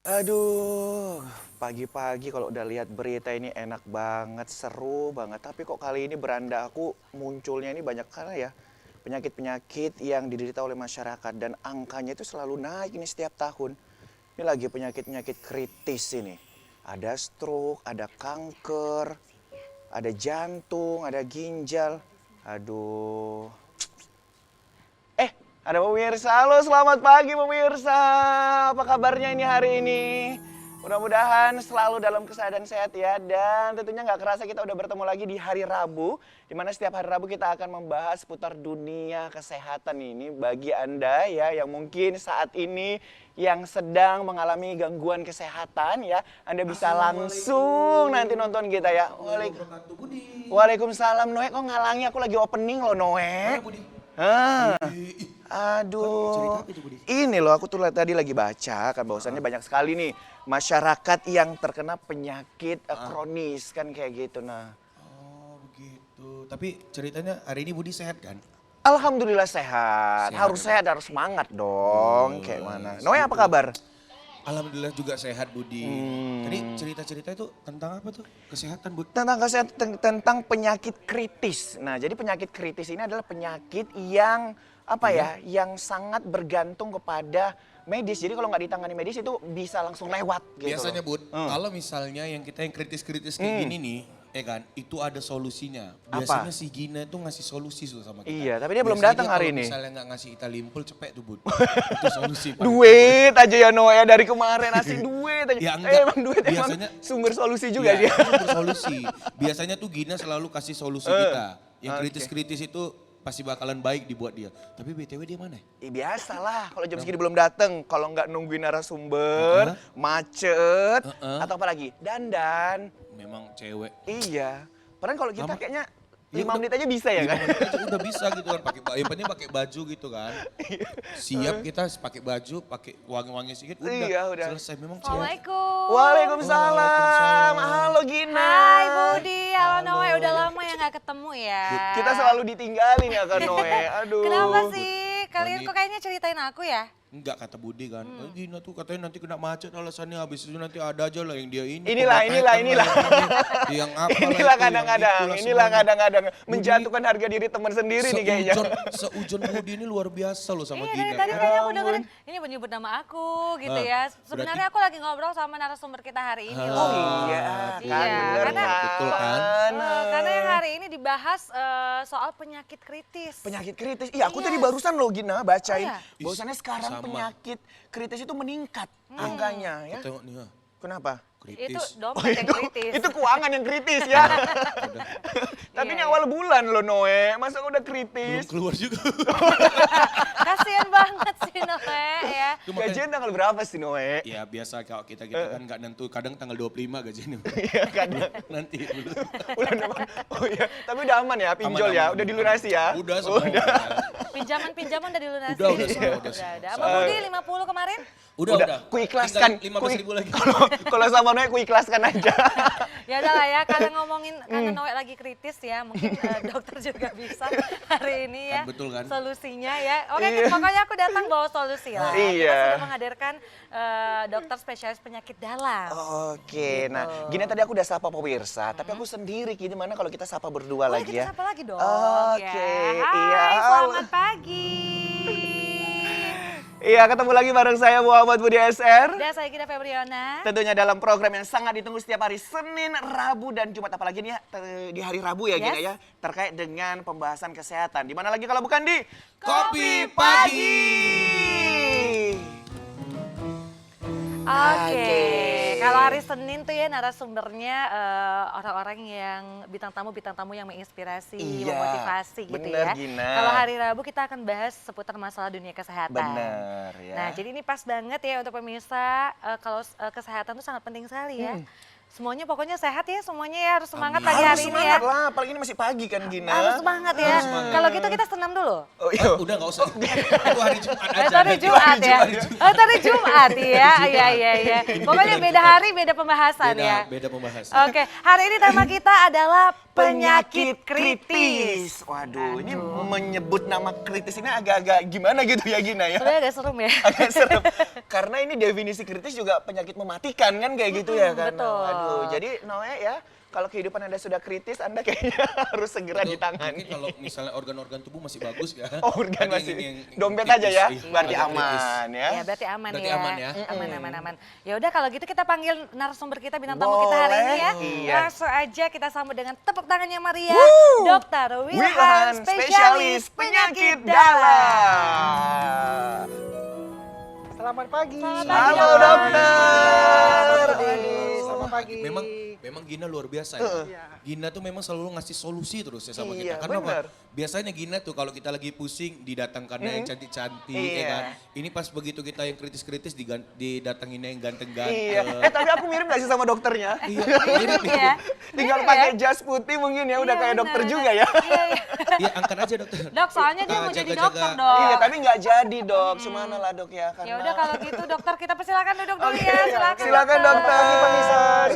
Aduh, pagi-pagi kalau udah lihat berita ini enak banget, seru banget. Tapi kok kali ini beranda aku munculnya ini banyak karena ya penyakit-penyakit yang diderita oleh masyarakat dan angkanya itu selalu naik ini setiap tahun. Ini lagi penyakit-penyakit kritis ini. Ada stroke, ada kanker, ada jantung, ada ginjal. Aduh. Ada pemirsa, halo selamat pagi pemirsa. Apa kabarnya ini hari ini? Mudah-mudahan selalu dalam keadaan sehat ya. Dan tentunya nggak kerasa kita udah bertemu lagi di hari Rabu. Dimana setiap hari Rabu kita akan membahas seputar dunia kesehatan ini. Bagi Anda ya yang mungkin saat ini yang sedang mengalami gangguan kesehatan ya. Anda bisa langsung nanti nonton kita ya. Waalaikumsalam Noe, kok ngalangi aku lagi opening loh Noe. Aduh, ini loh aku tuh tadi lagi baca kan bahwasannya banyak sekali nih masyarakat yang terkena penyakit kronis kan kayak gitu. Nah, oh begitu. Tapi ceritanya hari ini Budi sehat kan? alhamdulillah sehat. Harus sehat, harus semangat dong. Kayak mana? Noe apa kabar? Alhamdulillah juga sehat Budi. Tadi cerita-cerita itu tentang apa tuh? Kesehatan Bud? Tentang kesehatan, tentang penyakit kritis. Nah, jadi penyakit kritis ini adalah penyakit yang apa ya, yang sangat bergantung kepada medis. Jadi kalau nggak ditangani medis itu bisa langsung lewat gitu. Biasanya loh. Bud, kalau misalnya yang kita yang kritis-kritis kayak gini nih, ya kan, itu ada solusinya. Biasanya si Gina itu ngasih solusi tuh sama kita. Iya, tapi dia belum Biasanya datang hari kalau ini. misalnya nggak ngasih kita limpul cepet tuh Bud. Itu solusi. Duit aja ya Noe dari kemarin ngasih duit aja. Ya enggak, Emang duit biasanya, emang sumber solusi juga ya, dia. itu sumber solusi. Biasanya tuh Gina selalu kasih solusi kita. Yang kritis-kritis itu pasti bakalan baik dibuat dia. Tapi BTW dia mana? Biasalah kalau jam segini belum dateng. Kalau nggak nungguin narasumber, macet, atau apa lagi? Dandan. Memang cewek. Iya. Padahal kalau kita kayaknya Ya 5 udah- menit aja bisa ya 5 kan? menit aja udah bisa gitu kan, pakai yang penting pakai baju gitu kan. Siap kita pakai baju, pakai wangi-wangi sedikit udah, Iya, udah. selesai memang cewek. Assalamualaikum. Waalaikumsalam. Waalaikumsalam. Halo Gina. Hai Budi, halo Noe, udah lama ya nggak ketemu ya. Kita selalu ditinggalin ya kan Noe. Aduh. Kenapa sih? Kalian Ini- kok kayaknya ceritain aku ya? Enggak kata Budi kan, oh, Gina tuh katanya nanti kena macet alasannya, habis itu nanti ada aja lah yang dia ini. Inilah. Yang apa Inilah kadang-kadang menjatuhkan harga diri teman sendiri nih kayaknya. Seujon Budi ini luar biasa loh sama Iya Gina. dari tadi kan? kayaknya aku dengerin, ini menyebut nama aku gitu ya. Sebenarnya berarti- aku lagi ngobrol sama narasumber kita hari ini loh. Oh iya, Iya, bener, karena- Betul kan? Karena yang hari ini dibahas soal penyakit kritis. Penyakit kritis. Iya, aku Iya. tadi barusan loh Gina bacain. Oh, iya? Bahwasannya sekarang Sama. penyakit kritis itu meningkat angkanya ya. Tengok nih, ha, Kenapa? Itu kritis. dompet yang kritis. Itu keuangan yang kritis ya. Tapi ini Iya, awal bulan loh Noe, masa udah Belum kritis? keluar juga. Kasian banget sih Noe ya. Gajian tanggal berapa sih Noe? Ya biasa kalau kita gitu kan nggak nentu, kadang tanggal 25 gajinya. Iya kan. Nanti dulu. Bulan depan. Oh iya, tapi udah aman ya, pinjol Aman, ya, aman, udah dilunasi ya. Udah semua. Pinjaman udah dilunasi. Udah semua, udah Udah. semua. Apa Budi 50 kemarin? Udah. Ku ikhlaskan. 15.000 lagi. Kalau sama Noe ku ikhlaskan aja. Ya udah lah ya, karena ngomongin karena Noe lagi kritis ya, mungkin dokter juga bisa hari ini ya. Kan betul kan? Solusinya ya. Oke, Iya. pokoknya aku datang bawa solusi lah. Kita Iya. sudah menghadirkan dokter spesialis penyakit dalam. Oke, Gitu. nah gini tadi aku udah sapa pemirsa, tapi aku sendiri gimana kalau kita sapa berdua Oh, lagi kita ya? sapa lagi dong. Oke, ya. iya. Hai, Halo. selamat pagi. Iya, ketemu lagi bareng saya Muhammad Budi SR. Dan saya Gina Febriana. Tentunya dalam program yang sangat ditunggu setiap hari Senin, Rabu, dan Jumat. Apalagi nih ya, di hari Rabu ya Gina Yes. ya. Terkait dengan pembahasan kesehatan. Di mana lagi kalau bukan di Kopi Pagi. Oke, kalau hari Senin tuh ya narasumbernya orang-orang yang bintang tamu yang menginspirasi, Iya, memotivasi gitu bener, ya. Gina. Kalau hari Rabu kita akan bahas seputar masalah dunia kesehatan. Bener ya. Nah, jadi ini pas banget ya untuk pemirsa kalau kesehatan tuh sangat penting sekali ya. Semuanya pokoknya sehat ya, semuanya ya harus semangat pagi harus hari ini semangat ya. lah, apalagi ini masih pagi kan Gina. Harus semangat ya. Harus semangat. Kalau gitu kita senam dulu. Oh iya. Udah nggak usah. Itu hari Jumat aja. Tadi Jumat ya. Oh, tadi Jumat ya. Iya. Pokoknya beda hari, beda pembahasan ya. Beda pembahasan. Oke, hari ini tema kita adalah penyakit kritis. Waduh, ini menyebut nama kritis ini agak-agak gimana gitu ya Gina ya? Sebenarnya agak serem ya. Agak serem. Karena ini definisi kritis juga penyakit mematikan kan kayak gitu ya kan. betul. Aduh, jadi Noe ya, kalau kehidupan Anda sudah kritis, Anda kayaknya harus segera Itu ditangani. Mungkin kalau misalnya organ-organ tubuh masih bagus ya. Oh, organ Ada masih. yang Dompet kritis, aja ya, iya, berarti agak kritis. aman ya. Ya berarti aman Berarti ya. aman ya. Aman. Ya udah kalau gitu kita panggil narasumber kita, bintang tamu kita hari ini ya. Boleh, iya. Langsung aja kita sambut dengan tepuk tangannya Maria, Dokter Wilhan, Wilhan, spesialis penyakit dalam. Selamat pagi. Halo dokter. Selamat pagi. Memang Gina luar biasa ya. Gina tuh memang selalu ngasih solusi terus ya sama Iya, kita. Karena benar. apa? Biasanya Gina tuh kalau kita lagi pusing didatangkannya yang cantik-cantik ya Iya. kan. Ini pas begitu kita yang kritis-kritis didatanginnya yang ganteng-ganteng. Iya. Tapi aku mirip gak sih sama dokternya? Iya, mirip ya. Tinggal Mirip pakai ya? jas putih mungkin ya, udah Iya, kayak benar, dokter benar. juga ya. Iya, iya. Iya, angkat aja dokter. Dok, soalnya dia mau jadi Jaga-jaga. dokter dok. Iya, tapi nggak jadi dok. Semana lah dok ya. Karena... Ya udah kalau gitu dokter kita persilakan duduk dulu Oke, ya. Silakan. silakan dokter.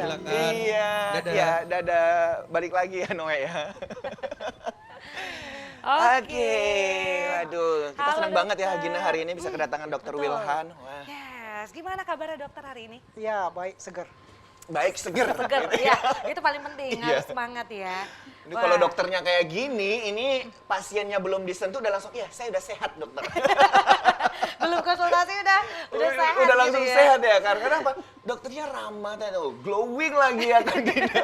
Silakan. Iya, Dadah. ya dadah. Balik lagi ya Noe ya. Oke. Waduh, kita Halo, senang banget ya dokter. Gina hari ini bisa kedatangan dokter Betul. Wilhan. Wah, Yes, gimana kabarnya dokter hari ini? Ya, baik, seger. baik seger. Seger, ya. Itu paling penting, Iya. harus semangat ya. Ini Wah. kalau dokternya kayak gini, ini pasiennya belum disentuh udah langsung, ya saya udah sehat dokter. Belum konsultasi udah sehat Udah gitu langsung ya. sehat ya, karena kenapa? Dokternya ramah, tuh, glowing lagi ya kan Gina.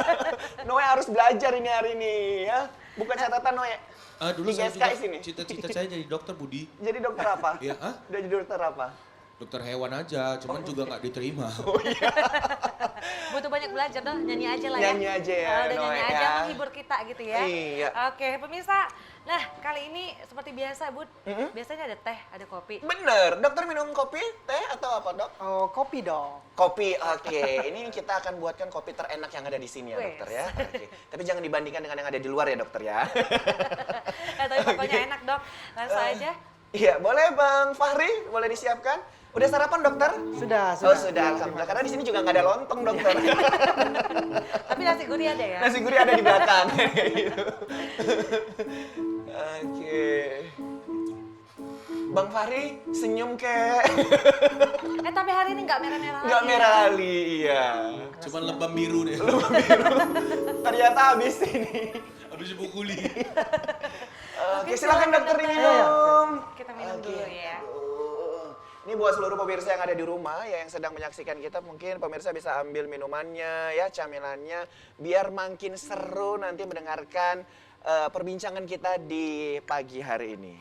Noe harus belajar ini hari ini ya. Bukan catatan Noe. Dulu Di saya SKS juga ini. cita-cita saya jadi dokter Budi. Jadi dokter apa? Iya, hah? Udah jadi dokter apa? Dokter hewan aja, cuman juga nggak diterima. Butuh banyak belajar dong, nyanyi aja lah ya. Nyanyi aja ya, Udah nyanyi Noe, aja ya. menghibur kita gitu ya. Iya. Oke, pemirsa. Nah, kali ini seperti biasa, Bud. Biasanya ada teh, ada kopi. Bener, dokter minum kopi, teh atau apa dok? Oh, kopi dong. Kopi, oke. Ini kita akan buatkan kopi terenak yang ada di sini ya Wes. dokter ya. Oke. Tapi jangan dibandingkan dengan yang ada di luar ya dokter ya. Tapi pokoknya enak, Dok. Langsung aja. Iya, boleh Bang Fahri, boleh disiapkan. Udah sarapan dokter? Sudah. Oh sudah, alhamdulillah. Karena di sini juga nggak ada lontong dokter. Tapi nasi gurih ada ya? Nasi gurih ada di belakang. Gitu. Oke. Bang Fahri senyum kek. Tapi hari ini nggak merah-merah lagi. Nggak merah kali, iya. Cuman lebam biru deh. Ternyata habis ini. Habis dipukuli. Oke, silakan dokter diminum. Kita minum dulu ya. Aduh. Ini buat seluruh pemirsa yang ada di rumah ya, yang sedang menyaksikan kita, mungkin pemirsa bisa ambil minumannya ya, camilannya, biar makin seru nanti mendengarkan perbincangan kita di pagi hari ini.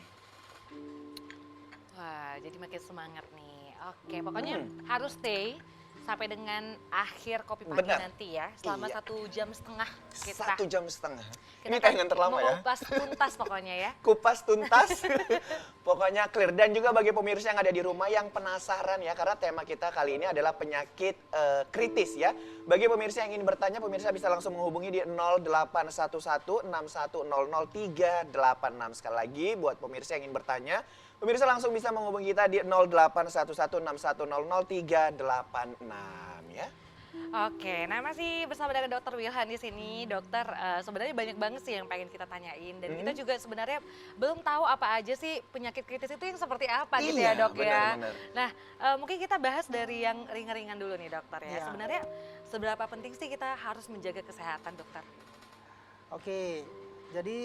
Wah, jadi makin semangat nih. Oke, pokoknya harus stay sampai dengan akhir kopi pagi Benar. nanti ya. Selama Iya. 1,5 jam kita. 1,5 jam. Kita Ini akan tayangan terlama ya. mengupas tuntas pokoknya ya. Kupas tuntas, pokoknya clear. Dan juga bagi pemirsa yang ada di rumah yang penasaran ya, karena tema kita kali ini adalah penyakit kritis ya. Bagi pemirsa yang ingin bertanya, pemirsa bisa langsung menghubungi di 0811 6100 386. Sekali lagi buat pemirsa yang ingin bertanya, pemirsa langsung bisa menghubungi kita di 0811 6100 386 ya. Oke, nah masih bersama dengan Dokter Wilhan di sini. Dokter, sebenarnya banyak banget sih yang pengen kita tanyain, dan kita juga sebenarnya belum tahu apa aja sih penyakit kritis itu yang seperti apa gitu ya Iya, dok ya. benar-benar. Nah, mungkin kita bahas dari yang ringan-ringan dulu nih dokter ya. Iya. Sebenarnya seberapa penting sih kita harus menjaga kesehatan dokter? Oke. Jadi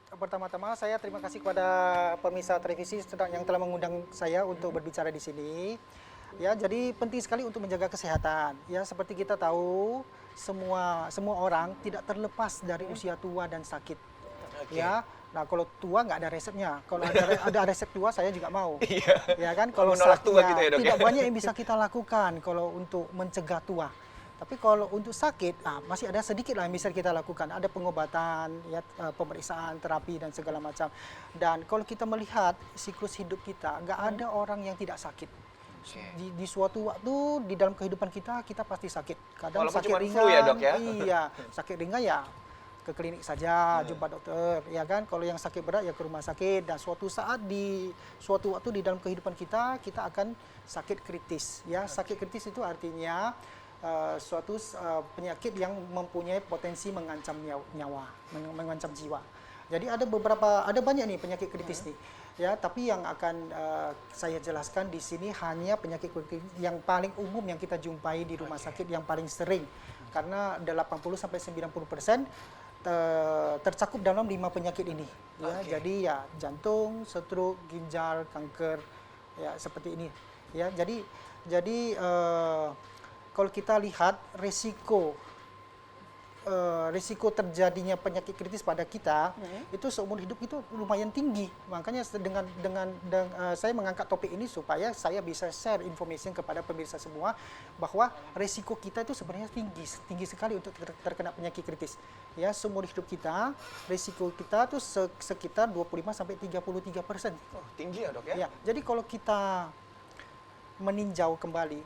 pertama-tama saya terima kasih kepada pemirsa televisi yang telah mengundang saya untuk berbicara di sini. Ya, jadi penting sekali untuk menjaga kesehatan. Ya, seperti kita tahu, semua orang tidak terlepas dari usia tua dan sakit. Oke. Ya. Nah, kalau tua nggak ada resepnya. Kalau ada resep tua saya juga mau. Iya. Ya kan, kalau Menolak tua sakit, gitu ya, Dok, ya? tidak banyak yang bisa kita lakukan kalau untuk mencegah tua. Tapi kalau untuk sakit, masih ada sedikit lah yang bisa kita lakukan. Ada pengobatan, ya, pemeriksaan, terapi dan segala macam. Dan kalau kita melihat siklus hidup kita, nggak ada orang yang tidak sakit. Di suatu waktu di dalam kehidupan kita pasti sakit. Kadang Walaupun sakit cuma ringan, flu ya, Dok, ya? Iya, sakit ringan ya ke klinik saja, jumpa dokter, ya kan. Kalau yang sakit berat ya ke rumah sakit. Dan suatu waktu di dalam kehidupan kita akan sakit kritis. Ya, sakit kritis itu artinya penyakit yang mempunyai potensi mengancam nyawa, mengancam jiwa. Jadi ada banyak nih penyakit kritis nih. Ya, tapi yang akan saya jelaskan di sini hanya penyakit kritis yang paling umum yang kita jumpai di rumah sakit yang paling sering. Karena 80 sampai 90% tercakup dalam 5 penyakit ini. Ya, jadi ya jantung, stroke, ginjal, kanker, ya seperti ini. Ya, jadi kalau kita lihat risiko terjadinya penyakit kritis pada kita itu seumur hidup itu lumayan tinggi. Makanya dengan saya mengangkat topik ini supaya saya bisa share information kepada pemirsa semua bahwa risiko kita itu sebenarnya tinggi sekali untuk terkena penyakit kritis. Ya, seumur hidup kita risiko kita itu sekitar 25 sampai 33%. Oh, tinggi ya, Dok ya? Ya, jadi kalau kita meninjau kembali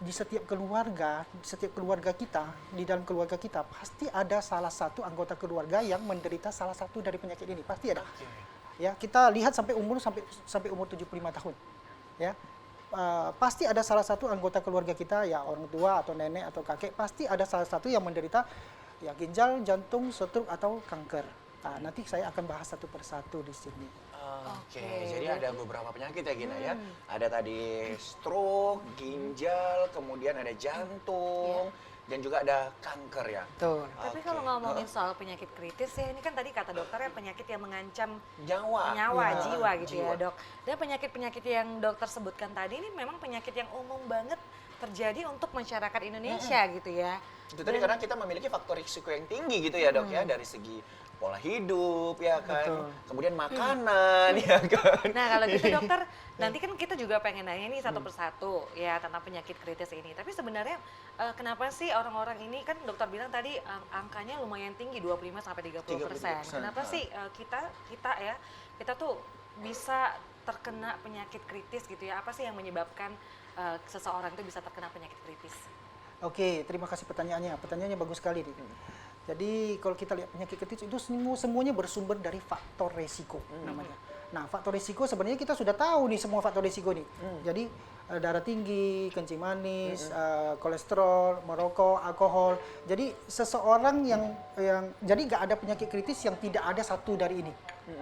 di setiap keluarga kita, di dalam keluarga kita pasti ada salah satu anggota keluarga yang menderita salah satu dari penyakit ini, pasti ada. Ya, kita lihat sampai umur 75 tahun. Ya. Pasti ada salah satu anggota keluarga kita, ya orang tua atau nenek atau kakek, pasti ada salah satu yang menderita ya ginjal, jantung, stroke atau kanker. Nah, nanti saya akan bahas satu persatu di sini. Oke, jadi ada beberapa penyakit ya Gina ya. Ada tadi stroke, ginjal, kemudian ada jantung, dan juga ada kanker ya. Betul. Tapi kalau ngomongin soal penyakit kritis ya, ini kan tadi kata dokter ya penyakit yang mengancam Nyawa. jiwa gitu Jiwa. ya dok. Dan penyakit-penyakit yang dokter sebutkan tadi ini memang penyakit yang umum banget terjadi untuk masyarakat Indonesia gitu ya. Itu tadi karena kita memiliki faktor risiko yang tinggi gitu ya dok ya, dari segi pola hidup ya kan, Betul. kemudian makanan ya kan. Nah kalau gitu dokter, nanti kan kita juga pengen nanya nih satu persatu ya tentang penyakit kritis ini. Tapi sebenarnya kenapa sih orang-orang ini, kan dokter bilang tadi angkanya lumayan tinggi 25 sampai 30%. Kenapa sih kita tuh bisa terkena penyakit kritis gitu ya? Apa sih yang menyebabkan seseorang itu bisa terkena penyakit kritis? Oke, terima kasih pertanyaannya. Pertanyaannya bagus sekali nih. Jadi kalau kita lihat penyakit kritis itu semuanya bersumber dari faktor resiko namanya. Nah, faktor resiko sebenarnya kita sudah tahu nih semua faktor resiko nih. Jadi darah tinggi, kencing manis, kolesterol, merokok, alkohol. Jadi seseorang yang jadi nggak ada penyakit kritis yang tidak ada satu dari ini.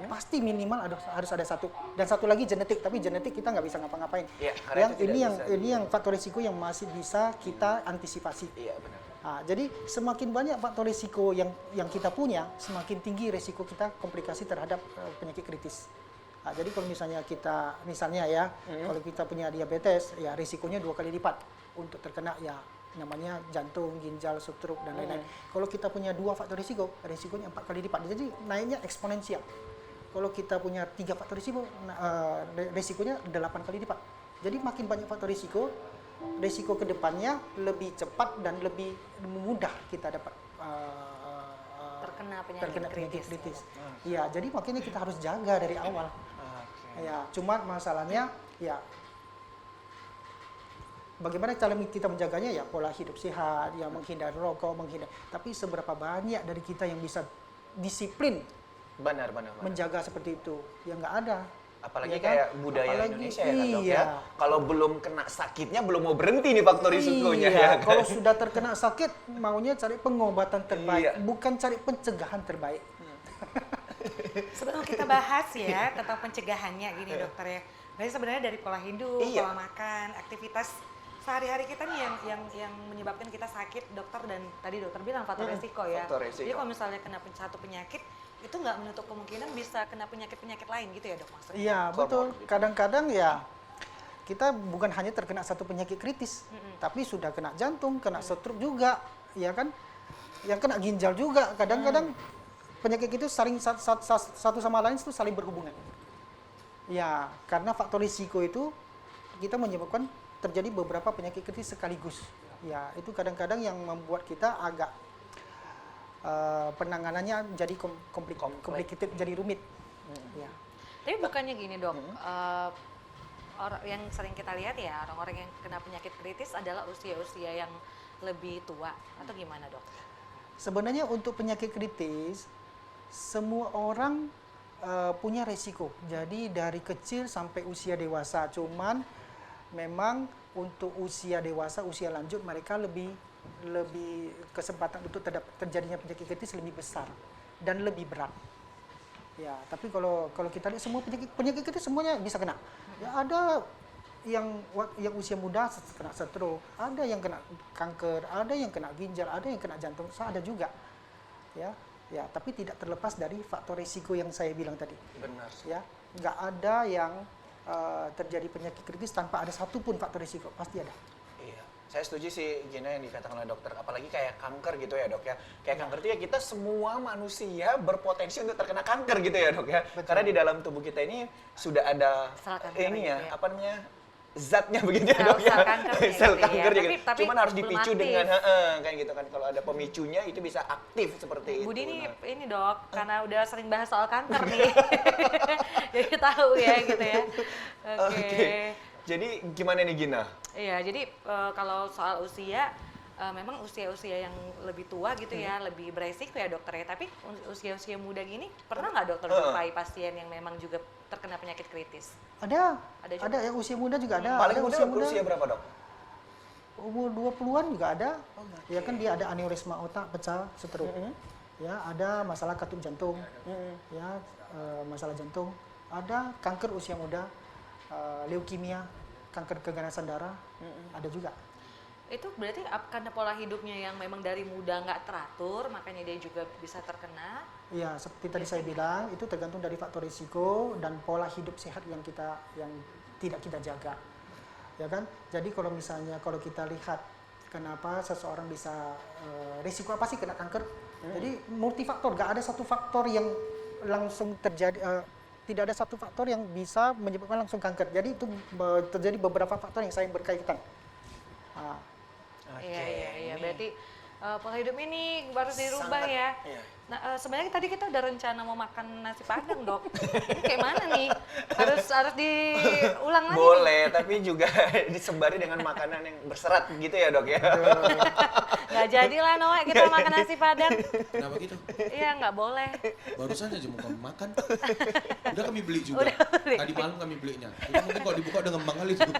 Pasti minimal harus ada satu. Dan satu lagi genetik, tapi genetik kita nggak bisa ngapa-ngapain. Iya, karena itu Ini yang faktor risiko yang masih bisa kita antisipasi. Iya benar. Nah, jadi semakin banyak faktor risiko yang kita punya, semakin tinggi risiko kita komplikasi terhadap penyakit kritis. Nah, jadi kalau misalnya kalau kita punya diabetes, ya risikonya 2 kali lipat untuk terkena ya namanya jantung, ginjal, stroke dan lain-lain. Kalau kita punya 2 faktor risikonya 4 kali lipat. Jadi naiknya eksponensial. Kalau kita punya 3 faktor risikonya 8 kali lipat. Jadi makin banyak faktor risiko ke depannya lebih cepat dan lebih mudah kita dapat Terkena penyakit kritis. Iya, jadi makanya kita harus jaga dari awal. Ya, cuma masalahnya ya bagaimana cara kita menjaganya, ya pola hidup sehat, ya menghindari rokok, tapi seberapa banyak dari kita yang bisa disiplin Benar. menjaga seperti itu? Ya nggak ada. Apalagi Ya kan? kayak budaya Apalagi, Indonesia ya kan dok iya. ya. Kalau belum kena sakitnya belum mau berhenti nih faktor risikonya Iya, ya kan. kalau sudah terkena sakit maunya cari pengobatan terbaik, Iya. bukan cari pencegahan terbaik. Sebelum kita bahas ya tentang pencegahannya gini dokter ya. Berarti sebenarnya dari pola hidup, Iya. pola makan, aktivitas sehari-hari kita nih yang menyebabkan kita sakit, dokter, dan tadi dokter bilang faktor resiko ya. faktor resiko. Jadi kalau misalnya kena satu penyakit itu nggak menutup kemungkinan bisa kena penyakit-penyakit lain gitu ya dok maksudnya? Iya, betul. Kadang-kadang ya kita bukan hanya terkena satu penyakit kritis, tapi sudah kena jantung, kena stroke juga, ya kan? Yang kena ginjal juga. Kadang-kadang penyakit itu saling satu sama lain itu saling berhubungan. Ya, karena faktor risiko itu kita menyebabkan terjadi beberapa penyakit kritis sekaligus. Ya, itu kadang-kadang yang membuat kita agak penanganannya jadi complicated, jadi rumit. Ya. Tapi bukannya gini dok, orang yang sering kita lihat ya orang-orang yang kena penyakit kritis adalah usia-usia yang lebih tua atau gimana dok? Sebenarnya untuk penyakit kritis semua orang punya resiko. Jadi dari kecil sampai usia dewasa. Cuman memang untuk usia dewasa, usia lanjut mereka lebih kesempatan untuk terjadinya penyakit kritis lebih besar dan lebih berat. Ya, tapi kalau kita lihat semua penyakit kritis semuanya bisa kena. Ya, ada yang usia muda kena stroke, ada yang kena kanker, ada yang kena ginjal, ada yang kena jantung, ada juga. Ya, tapi tidak terlepas dari faktor risiko yang saya bilang tadi. Benar. Ya, nggak ada yang terjadi penyakit kritis tanpa ada satupun faktor risiko, pasti ada. Iya, saya setuju sih Gina yang dikatakan oleh dokter, apalagi kayak kanker gitu ya dok ya. Kayak kanker itu ya kita semua manusia berpotensi untuk terkena kanker gitu ya dok ya. Betul. Karena di dalam tubuh kita ini sudah ada Sel kanker ini gitu ya, ya. apa namanya, zatnya begitu ya dok ya. Sel kankernya Sel gitu ya. kankernya gitu. Tapi Cuman harus belum dipicu aktif. dengan kayak gitu kan. Kalau ada pemicunya itu bisa aktif seperti itu. Budi Nah. ini dok, karena udah sering bahas soal kanker nih, jadi tahu ya gitu ya. Oke. Jadi gimana nih Gina? Iya, jadi kalau soal usia, memang usia-usia yang lebih tua gitu ya, lebih beresiko ya dokter ya. Tapi usia-usia muda gini, pernah nggak dokter jumpai pasien yang memang juga terkena penyakit kritis? Ada juga. yang usia muda juga ada. Paling Ada muda usia berapa dok? umur 20-an juga ada. Ya kan dia ada aneurisma otak pecah, stroke. Ya, ada masalah katup jantung. Ya, masalah jantung. Ada kanker usia muda, leukemia, kanker keganasan darah, ada juga. Itu berarti karena pola hidupnya yang memang dari muda nggak teratur, makanya dia juga bisa terkena. Iya, seperti tadi saya bilang, itu tergantung dari faktor risiko dan pola hidup sehat yang tidak kita jaga. Ya kan? Jadi kalau misalnya kita lihat kenapa seseorang bisa risiko apa sih kena kanker? Jadi multifaktor, nggak ada satu faktor yang langsung terjadi. Tidak ada satu faktor yang bisa menyebabkan langsung kanker. Jadi itu terjadi beberapa faktor yang saling berkaitan. Iya. Berarti pola hidup ini harus dirubah Sangat, ya. iya. Nah, sebenarnya tadi kita udah rencana mau makan nasi padang dok. Ini kayak mana nih? Harus diulang lagi. Boleh, tapi juga disembari dengan makanan yang berserat gitu ya dok ya. Nggak jadilah Noah kita makan nasi padang. Kenapa gitu? Iya nggak boleh. Barusan aja mau kami makan. Udah kami beli juga. Udah beli. Tadi malam kami belinya. Itu mungkin kalau dibuka udah ngembang kali itu.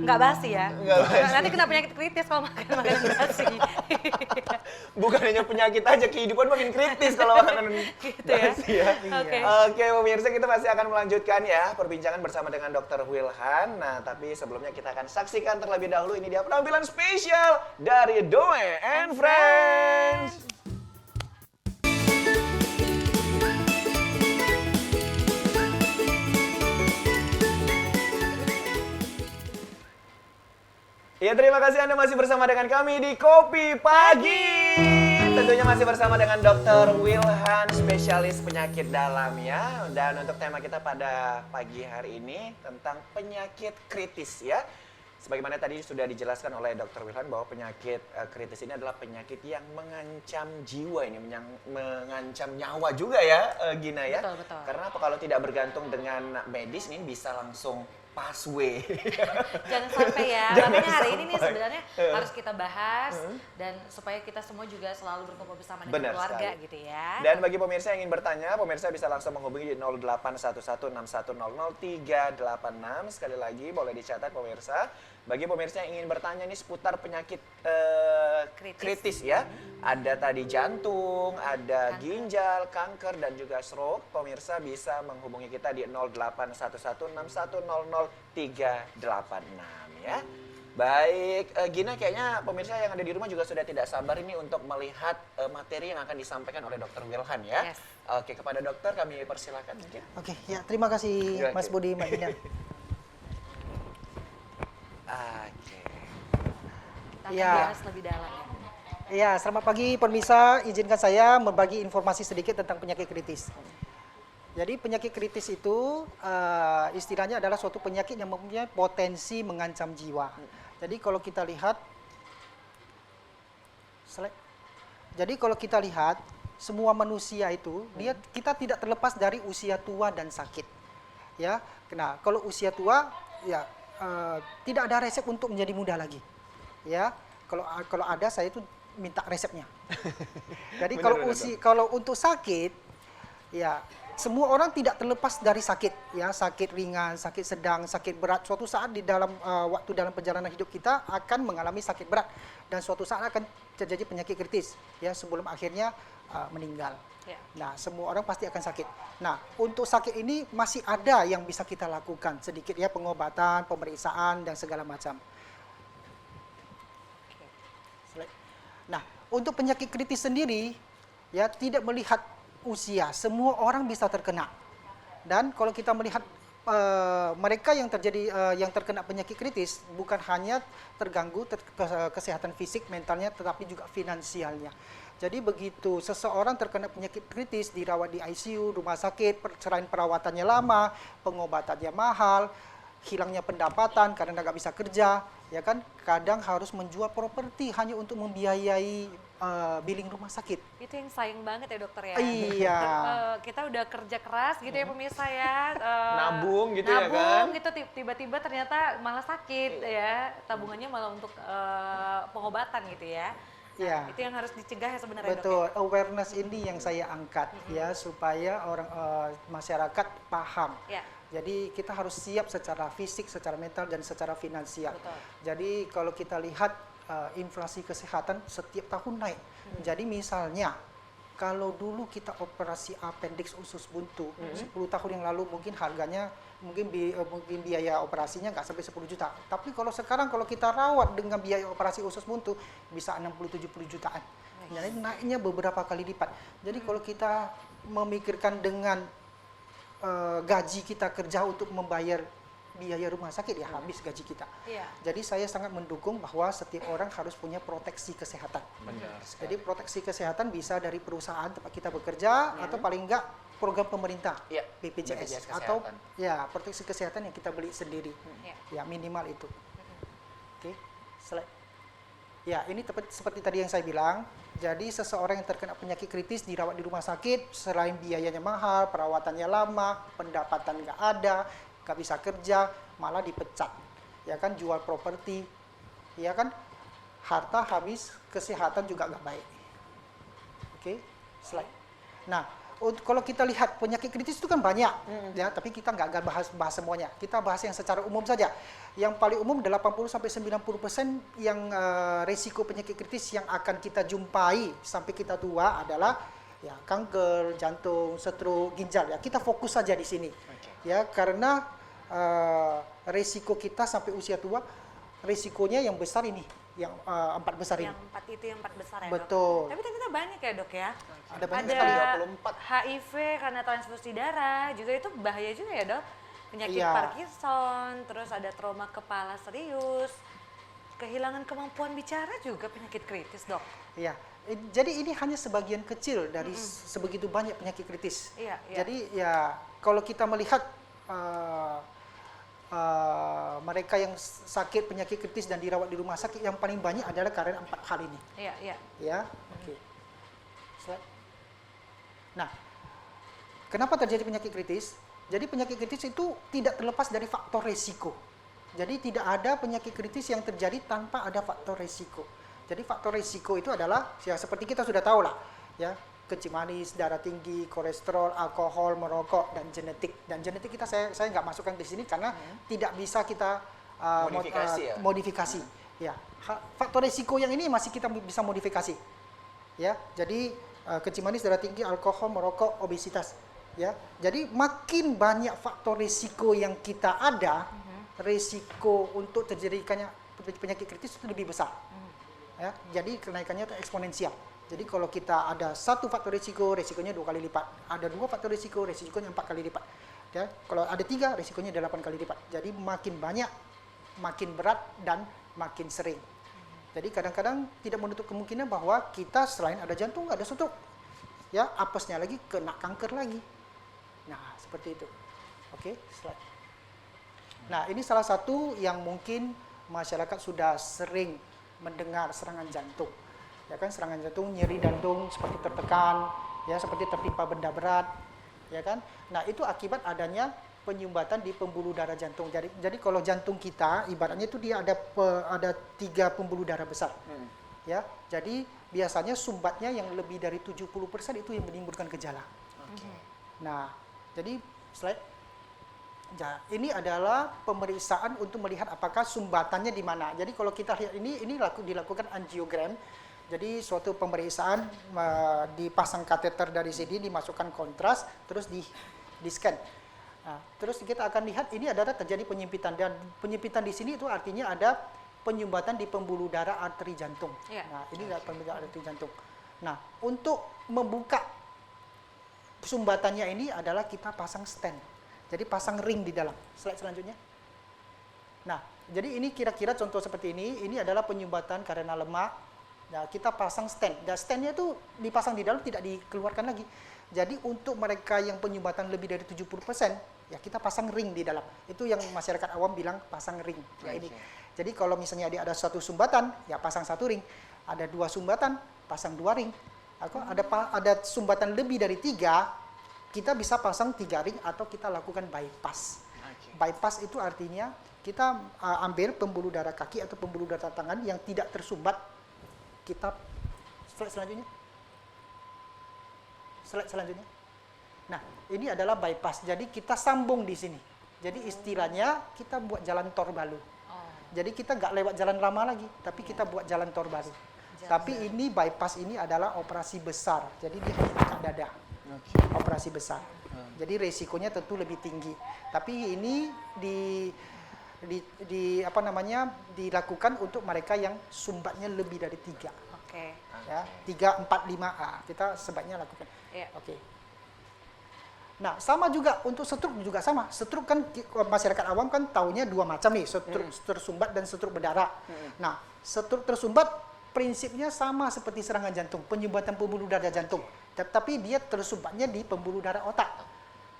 Nggak basi ya. Nggak basi. Nanti kena penyakit kritis kalau makan makanan basi. Bukan hanya penyakit aja, kehidupan makin kritis kalau makanan Gitu ya. basi ya. Oke. Oke, pemirsa kita masih akan melanjutkan ya perbincangan bersama dengan Dr. Wilhan. Nah, tapi sebelumnya kita akan saksikan terlebih dahulu ini dia penampilan spesial dari Doe and Friends. Ya, terima kasih Anda masih bersama dengan kami di Kopi Pagi. Tentunya masih bersama dengan Dr. Wilhan, spesialis penyakit dalam ya. Dan untuk tema kita pada pagi hari ini tentang penyakit kritis ya. Sebagaimana tadi sudah dijelaskan oleh Dr. Wilhan bahwa penyakit kritis ini adalah penyakit yang mengancam jiwa ini, mengancam nyawa juga ya Gina ya. Betul. Karena apa, kalau tidak bergantung dengan medis ini bisa langsung pass away. Jangan sampai ya. Jangan Makanya hari ini nih sampai. sebenarnya harus kita bahas dan supaya kita semua juga selalu berkumpul bersama dengan Benar keluarga sekali. gitu ya. Dan bagi pemirsa yang ingin bertanya, pemirsa bisa langsung menghubungi di 081161000386. Sekali lagi boleh dicatat pemirsa. Bagi pemirsa yang ingin bertanya nih seputar penyakit kritis ya. Ada tadi jantung, ada ginjal, kanker dan juga stroke. Pemirsa bisa menghubungi kita di 081161000386 ya. Baik, Gina, kayaknya pemirsa yang ada di rumah juga sudah tidak sabar ini untuk melihat materi yang akan disampaikan oleh Dr. Wilhan ya. Yes. Oke, kepada dokter kami persilakan mungkin. Oke, ya terima kasih Oke. Mas Budi, Mbak Dina. Oke. Kita akan Ya. bahas lebih dalam ya. Ya, selamat pagi pemirsa. Izinkan saya membagi informasi sedikit tentang penyakit kritis. Jadi penyakit kritis itu istilahnya adalah suatu penyakit yang mempunyai potensi mengancam jiwa. Jadi kalau kita lihat, semua manusia itu kita tidak terlepas dari usia tua dan sakit. Ya, nah kalau usia tua ya tidak ada resep untuk menjadi muda lagi. Ya, kalau ada saya itu minta resepnya. Jadi Benar, benar, kalau untuk sakit, ya semua orang tidak terlepas dari sakit, ya, sakit ringan, sakit sedang, sakit berat. Suatu saat di dalam waktu dalam perjalanan hidup kita akan mengalami sakit berat dan suatu saat akan terjadi penyakit kritis, ya, sebelum akhirnya meninggal. Ya. Nah, semua orang pasti akan sakit. Nah, untuk sakit ini masih ada yang bisa kita lakukan sedikit, ya, pengobatan, pemeriksaan dan segala macam. Nah, untuk penyakit kritis sendiri, ya, tidak melihat usia, semua orang bisa terkena. Dan kalau kita melihat mereka yang terkena penyakit kritis bukan hanya terganggu kesehatan fisik, mentalnya, tetapi juga finansialnya. Jadi begitu seseorang terkena penyakit kritis, dirawat di ICU, rumah sakit, selain perawatannya lama, pengobatannya mahal, hilangnya pendapatan karena nggak bisa kerja, ya kan, kadang harus menjual properti hanya untuk membiayai billing rumah sakit. Itu yang sayang banget ya dokter ya. Iya. Kita udah kerja keras gitu ya pemirsa ya. Nabung gitu ya kan? Nabung gitu tiba-tiba ternyata malah sakit ya. Tabungannya malah untuk pengobatan gitu ya. Nah, Iya. itu yang harus dicegah ya sebenarnya dok. Betul, awareness ini yang saya angkat, ya, supaya orang masyarakat paham. Ya. Jadi kita harus siap secara fisik, secara mental, dan secara finansial. Betul. Jadi kalau kita lihat inflasi kesehatan setiap tahun naik. Jadi misalnya kalau dulu kita operasi appendix usus buntu 10 tahun yang lalu mungkin harganya mungkin biaya operasinya nggak sampai 10 juta. Tapi kalau sekarang kalau kita rawat dengan biaya operasi usus buntu bisa 60-70 jutaan. Jadi naiknya beberapa kali lipat. Jadi kalau kita memikirkan dengan gaji kita kerja untuk membayar biaya rumah sakit, ya habis gaji kita. Iya. Jadi saya sangat mendukung bahwa setiap orang harus punya proteksi kesehatan. Benar. Jadi proteksi kesehatan bisa dari perusahaan tempat kita bekerja atau paling enggak program pemerintah, Iya, BPJS, BPJS atau kesehatan. ya proteksi kesehatan yang kita beli sendiri. Iya. Ya minimal itu. Oke, slide. Ya, ini seperti tadi yang saya bilang. Jadi seseorang yang terkena penyakit kritis dirawat di rumah sakit, selain biayanya mahal, perawatannya lama, pendapatan nggak ada, nggak bisa kerja, malah dipecat. Ya kan, jual properti, ya kan, harta habis, kesehatan juga nggak baik. Oke, slide. Nah, kalau kita lihat penyakit kritis itu kan banyak, ya, tapi kita nggak bahas semuanya. Kita bahas yang secara umum saja. Yang paling umum 80-90% yang resiko penyakit kritis yang akan kita jumpai sampai kita tua adalah ya kanker, jantung, stroke, ginjal. Ya, kita fokus saja di sini. Ya, karena resiko kita sampai usia tua, resikonya yang besar ini, yang 4 besar ini. Yang 4 itu yang 4 besar ya Betul. dok? Tapi ternyata banyak ya dok ya? Ada banyak Ada sekali. 24. HIV karena transfusi darah, juga itu bahaya juga ya dok? Penyakit Iya. Parkinson, terus ada trauma kepala serius, kehilangan kemampuan bicara juga penyakit kritis dok. Ya, jadi ini hanya sebagian kecil dari sebegitu banyak penyakit kritis. Iya, iya. Jadi ya kalau kita melihat mereka yang sakit penyakit kritis dan dirawat di rumah sakit yang paling banyak adalah karena 4 hal ini. Iya, iya. Ya, oke. Slide. Nah, kenapa terjadi penyakit kritis? Jadi penyakit kritis itu tidak terlepas dari faktor resiko. Jadi tidak ada penyakit kritis yang terjadi tanpa ada faktor resiko. Jadi faktor resiko itu adalah ya seperti kita sudah tahu lah, ya, kencing manis, darah tinggi, kolesterol, alkohol, merokok, dan genetik. Dan genetik kita saya nggak masukkan di sini karena tidak bisa kita Modifikasi ya? modifikasi. Ya, faktor resiko yang ini masih kita bisa modifikasi. Ya, jadi kencing manis, darah tinggi, alkohol, merokok, obesitas. Ya, jadi makin banyak faktor resiko yang kita ada, resiko untuk terjadinya penyakit kritis itu lebih besar. Ya, jadi kenaikannya itu eksponensial. Jadi kalau kita ada 1 faktor risiko, risikonya 2 kali lipat. Ada 2 faktor risiko, risikonya 4 kali lipat. Ya, kalau ada 3, risikonya 8 kali lipat. Jadi makin banyak, makin berat, dan makin sering. Jadi kadang-kadang tidak menutup kemungkinan bahwa kita selain ada jantung, ada stroke. Ya, apesnya lagi, kena kanker lagi. Nah, seperti itu. Oke, slide. Nah, ini salah satu yang mungkin masyarakat sudah sering mendengar serangan jantung. Ya kan, serangan jantung, nyeri jantung seperti tertekan, ya seperti tertimpa benda berat, ya kan. Nah, itu akibat adanya penyumbatan di pembuluh darah jantung. Jadi kalau jantung kita ibaratnya itu dia ada 3 pembuluh darah besar. Ya. Jadi biasanya sumbatnya yang lebih dari 70% itu yang menimbulkan gejala. Nah, jadi slide. Ya, ini adalah pemeriksaan untuk melihat apakah sumbatannya di mana. Jadi kalau kita lihat ini dilakukan angiogram. Jadi suatu pemeriksaan dipasang kateter dari sini, dimasukkan kontras, terus di scan. Nah, terus kita akan lihat ini adalah terjadi penyempitan, dan penyempitan di sini itu artinya ada penyumbatan di pembuluh darah arteri jantung. Iya. Nah, ini adalah pembuluh darah arteri jantung. Nah, untuk membuka sumbatannya ini adalah kita pasang stent. Jadi pasang ring di dalam. Slide selanjutnya. Nah, jadi ini kira-kira contoh seperti ini. Ini adalah penyumbatan karena lemak. Nah, kita pasang stent. Dan stentnya itu dipasang di dalam, tidak dikeluarkan lagi. Jadi untuk mereka yang penyumbatan lebih dari 70%, ya kita pasang ring di dalam. Itu yang masyarakat awam bilang pasang ring. Ya ini. Jadi kalau misalnya ada satu sumbatan, ya pasang satu ring. Ada dua sumbatan, pasang dua ring. Ada sumbatan lebih dari 3, kita bisa pasang 3 ring atau kita lakukan bypass. Bypass itu artinya kita ambil pembuluh darah kaki atau pembuluh darah tangan yang tidak tersumbat. Kita slide selanjutnya. Slide selanjutnya. Nah, ini adalah bypass. Jadi kita sambung di sini. Jadi istilahnya kita buat jalan tor baru. Jadi kita nggak lewat jalan lama lagi, tapi kita buat jalan tor baru. Tapi ini bypass ini adalah operasi besar. Jadi dia buka dada. Operasi besar. Jadi resikonya tentu lebih tinggi. Tapi ini dilakukan untuk mereka yang sumbatnya lebih dari 3. Oke. Ya, 3, 4, 5. Kita sebaiknya lakukan. Iya. Oke. Nah, sama juga untuk stroke juga sama. Stroke kan masyarakat awam kan taunya 2 macam nih, stroke tersumbat dan stroke berdarah. Nah, stroke tersumbat prinsipnya sama seperti serangan jantung, penyumbatan pembuluh darah jantung. Tapi dia tersumbatnya di pembuluh darah otak.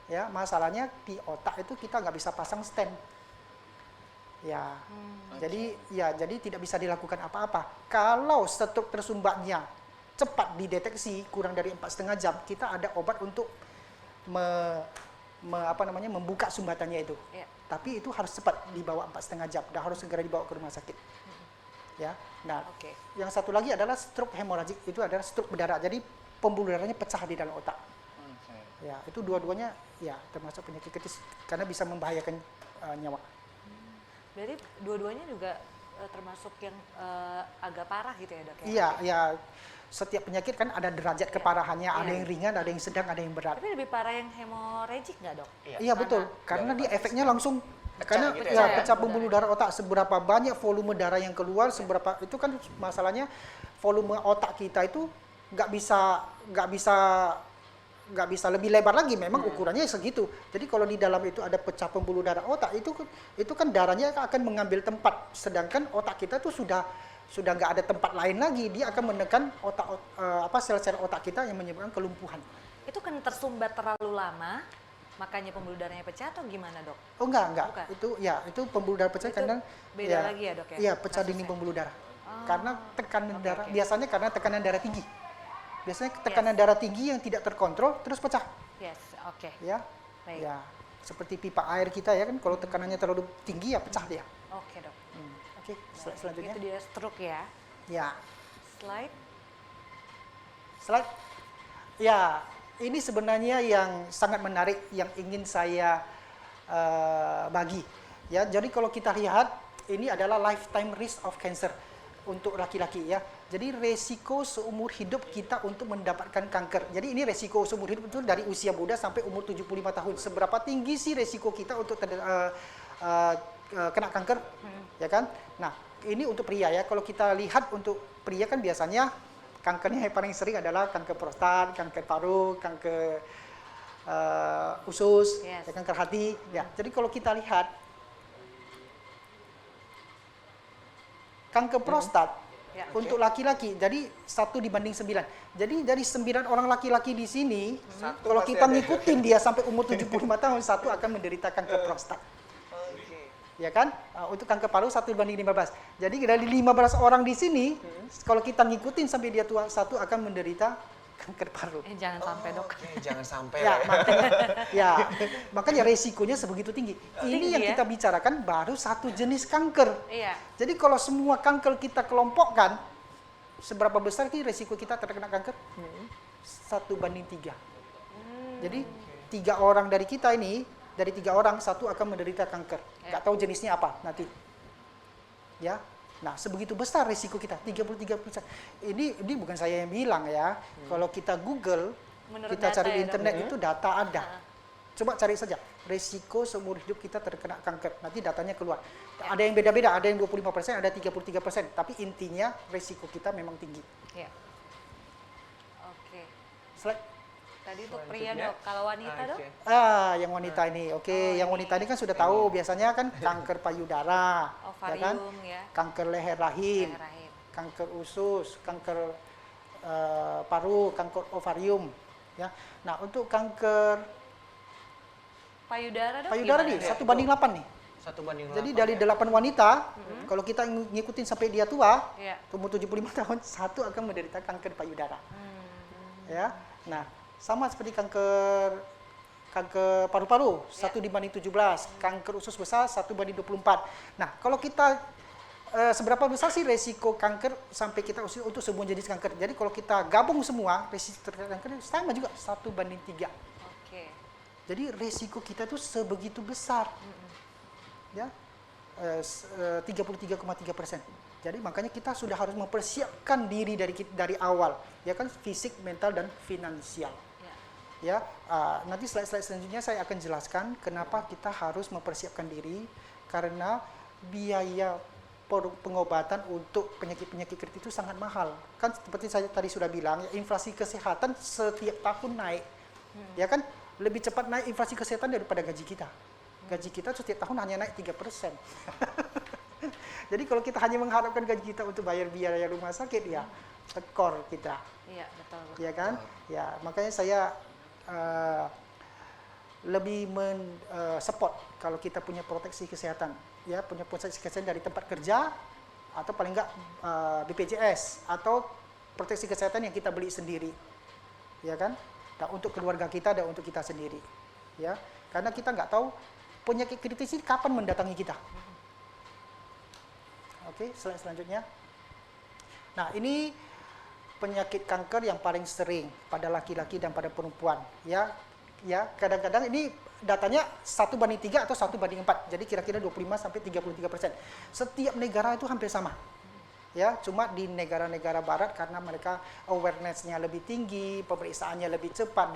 Ya, masalahnya di otak itu kita nggak bisa pasang stent. Ya, jadi tidak bisa dilakukan apa-apa. Kalau stroke tersumbatnya cepat dideteksi, kurang dari 4,5 jam, kita ada obat untuk membuka sumbatannya itu. Yeah. Tapi itu harus cepat, dibawa 4,5 jam, dan harus segera dibawa ke rumah sakit. Ya, nah, yang satu lagi adalah stroke hemoragik, itu adalah stroke berdarah. Jadi pembuluh darahnya pecah di dalam otak. Ya, itu dua-duanya ya termasuk penyakit kritis karena bisa membahayakan nyawa. Berarti dua-duanya juga termasuk yang agak parah gitu ya, Dok? Iya, ya. Setiap penyakit kan ada derajat keparahannya, ada yang ringan, ada yang sedang, ada yang berat. Tapi lebih parah yang hemoragik nggak, Dok? Iya, betul. Karena dia efeknya langsung karena gitu pecah pembuluh darah otak, seberapa banyak volume darah yang keluar, seberapa itu kan masalahnya volume otak kita itu nggak bisa lebih lebar lagi, memang ukurannya segitu. Jadi kalau di dalam itu ada pecah pembuluh darah otak, itu kan darahnya akan mengambil tempat, sedangkan otak kita tuh sudah nggak ada tempat lain lagi, dia akan menekan sel-sel otak kita yang menyebabkan kelumpuhan. Itu kan tersumbat terlalu lama, makanya pembuluh darahnya pecah atau gimana, Dok? Oh enggak. Bukan. Itu pembuluh darah pecah Itu karena beda lagi ya, Dok ya? Iya, pecah dinding pembuluh darah. Karena tekanan darah, biasanya karena tekanan darah tinggi. Biasanya tekanan darah tinggi yang tidak terkontrol terus pecah. Yes, oke. Ya. Baik. Ya. Seperti pipa air kita ya kan, kalau tekanannya terlalu tinggi ya pecah dia. Oke, Dok. Oke, selanjutnya. Itu dia stroke ya. Ya. Slide. Ya, ini sebenarnya yang sangat menarik yang ingin saya bagi. Ya, jadi kalau kita lihat ini adalah lifetime risk of cancer untuk laki-laki ya. Jadi resiko seumur hidup kita untuk mendapatkan kanker. Jadi ini resiko seumur hidup itu dari usia muda sampai umur 75 tahun. Seberapa tinggi sih resiko kita untuk kena kanker? Ya kan? Nah, ini untuk pria ya. Kalau kita lihat untuk pria kan biasanya kankernya yang paling sering adalah kanker prostat, kanker paru, kanker usus, ya, kanker hati. Ya. Jadi kalau kita lihat kanker prostat untuk laki-laki, jadi 1:9. Jadi dari 9 orang laki-laki di sini, kalau kita ngikutin dia sampai umur 75 tahun, 1 akan menderita kanker prostat. Ya kan? Untuk kanker paru 1:15. Jadi dari 15 orang di sini, kalau kita ngikutin sampai dia tua, 1 akan menderita kanker paru. Jangan sampai, Dok. Jangan sampai Ya, ya. makanya resikonya sebegitu tinggi. Ini yang kita bicarakan baru satu jenis kanker. Iya. Jadi kalau semua kanker kita kelompokkan, seberapa besar sih resiko kita terkena kanker? 1:3. Jadi 3 orang dari kita ini, dari 3 orang, 1 akan menderita kanker. Ya. Nggak tahu jenisnya apa nanti. Ya. Nah, sebegitu besar risiko kita, 33%. Ini bukan saya yang bilang ya. Kalau kita Google, Menurut kita data cari ya, di Dok? internet itu data ada. Coba cari saja, risiko seumur hidup kita terkena kanker. Nanti datanya keluar. Ada yang beda-beda, ada yang 25%, ada 33%. Tapi intinya risiko kita memang tinggi. Ya. Oke. Slide. Tadi untuk pria dok, kalau wanita dok? Yang wanita ini, oke. Yang wanita ini kan sudah tahu, biasanya kan kanker payudara, ya kan? Ovarium ya, Kanker leher rahim, leher rahim. kanker usus, kanker paru, kanker ovarium, ya. Nah, untuk kanker Payudara dok? payudara gimana, nih, Dok? 1:8 nih. 1:8. Jadi dari 8 wanita, kalau kita ngikutin sampai dia tua, Iya. umur 75 tahun, 1 akan menderita kanker payudara. Hmm. Ya. Nah, sama seperti kanker paru-paru, 1:17, kanker usus besar 1:24. Nah, kalau kita seberapa besar sih resiko kanker sampai kita usia untuk semua jenis kanker. Jadi kalau kita gabung semua, resiko terkena kanker sama juga 1:3. Oke. Jadi resiko kita tuh sebegitu besar. Ya. 33,3%. Jadi makanya kita sudah harus mempersiapkan diri dari awal, ya kan, fisik, mental dan finansial. Ya. Ya, nanti slide-slide selanjutnya saya akan jelaskan kenapa kita harus mempersiapkan diri, karena biaya pengobatan untuk penyakit-penyakit kritis itu sangat mahal. Kan seperti saya tadi sudah bilang, ya, inflasi kesehatan setiap tahun naik. Ya kan, lebih cepat naik inflasi kesehatan daripada gaji kita. Gaji kita setiap tahun hanya naik 3%. Jadi kalau kita hanya mengharapkan gaji kita untuk bayar biaya rumah sakit, ya tekor kita. Iya, betul. Ya kan? Ya, makanya saya lebih support kalau kita punya proteksi kesehatan, ya, punya proteksi kesehatan dari tempat kerja atau paling enggak BPJS atau proteksi kesehatan yang kita beli sendiri. Ya kan? Dan untuk keluarga kita dan untuk kita sendiri. Ya. Karena kita nggak tahu penyakit kritis ini kapan mendatangi kita. Oke, slide selanjutnya. Nah, ini penyakit kanker yang paling sering pada laki-laki dan pada perempuan, ya. Ya, kadang-kadang ini datanya 1:3 atau 1:4. Jadi kira-kira 25 sampai 33%. Setiap negara itu hampir sama. Ya, cuma di negara-negara barat karena mereka awareness-nya lebih tinggi, pemeriksaannya lebih cepat,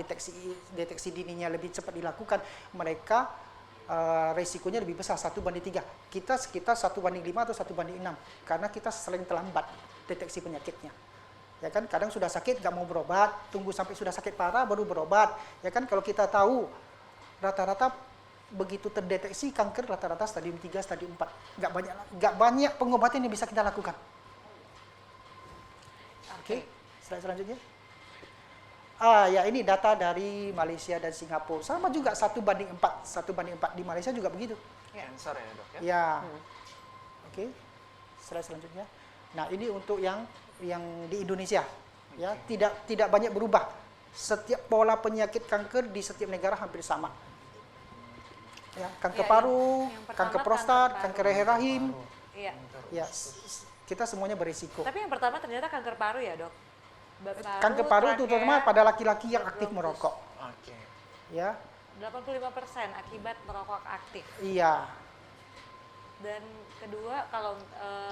deteksi dininya lebih cepat dilakukan, mereka resikonya lebih besar 1:3. Kita sekitar 1:5 atau 1:6 karena kita sering terlambat deteksi penyakitnya. Ya kan, kadang sudah sakit nggak mau berobat, tunggu sampai sudah sakit parah baru berobat. Ya kan, kalau kita tahu rata-rata begitu terdeteksi kanker rata-rata stadium 3, stadium 4. Nggak banyak pengobatan yang bisa kita lakukan. Oke, slide selanjutnya. Ya ini data dari Malaysia dan Singapura. Sama juga 1:4. 1:4 di Malaysia juga begitu. Cancer ya dok ya? Ya. Oke. Slide selanjutnya. Nah, ini untuk yang di Indonesia, ya, tidak banyak berubah. Setiap pola penyakit kanker di setiap negara hampir sama. Ya, kanker Ya, paru, yang pertama kanker prostat, kanker kanker leher rahim. Iya. Ya, kita semuanya berisiko. Tapi yang pertama ternyata kanker paru ya dok? Kanker paru itu terutama pada laki-laki yang aktif merokok. Oke. Ya. 85% akibat merokok aktif. Iya. Dan kedua kalau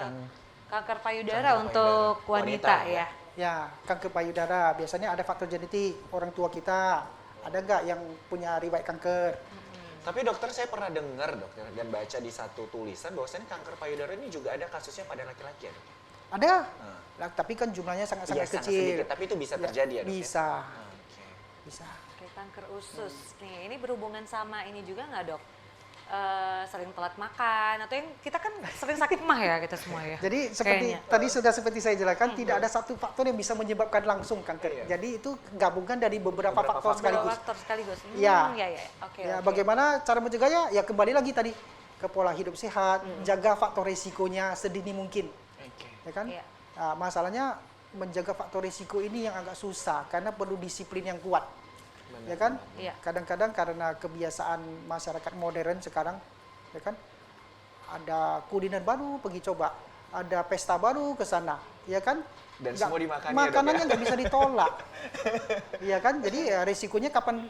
Kan- kanker payudara untuk wanita, Wanita, ya. Ya, kanker payudara biasanya ada faktor genetik orang tua kita. Ada nggak yang punya riwayat kanker? Tapi dokter, saya pernah dengar dokter dan baca di satu tulisan bahwasanya kanker payudara ini juga ada kasusnya pada laki-laki ya dok? Ada. Lah, tapi kan jumlahnya sangat-sangat Iya, sangat kecil. sedikit, tapi itu bisa terjadi ya dok? Bisa. Oke. Bisa. Oke, kanker usus. Nih, ini berhubungan sama ini juga nggak dok? Sering telat makan atau yang kita kan sering sakit mah ya kita semua ya. Jadi seperti Kayaknya. tadi sudah seperti saya jelaskan, tidak ada satu faktor yang bisa menyebabkan langsung kanker. Iya. Jadi itu gabungan dari beberapa Beberapa faktor faktor. sekaligus. Faktor sekaligus. Ya. Ya. Oke. Ya, oke. bagaimana cara mencegahnya? Ya kembali lagi tadi ke pola hidup sehat, jaga faktor risikonya sedini mungkin, Oke. ya kan? Iya. Nah, masalahnya menjaga faktor risiko ini yang agak susah karena perlu disiplin yang kuat, ya kan? Iya. Kadang-kadang karena kebiasaan masyarakat modern sekarang, ya kan? Ada kuliner baru pergi coba, ada pesta baru ke sana, ya kan? Dan semua dimakani ya, Dok, makanannya ya? nggak bisa ditolak, ya kan? Jadi ya, risikonya kapan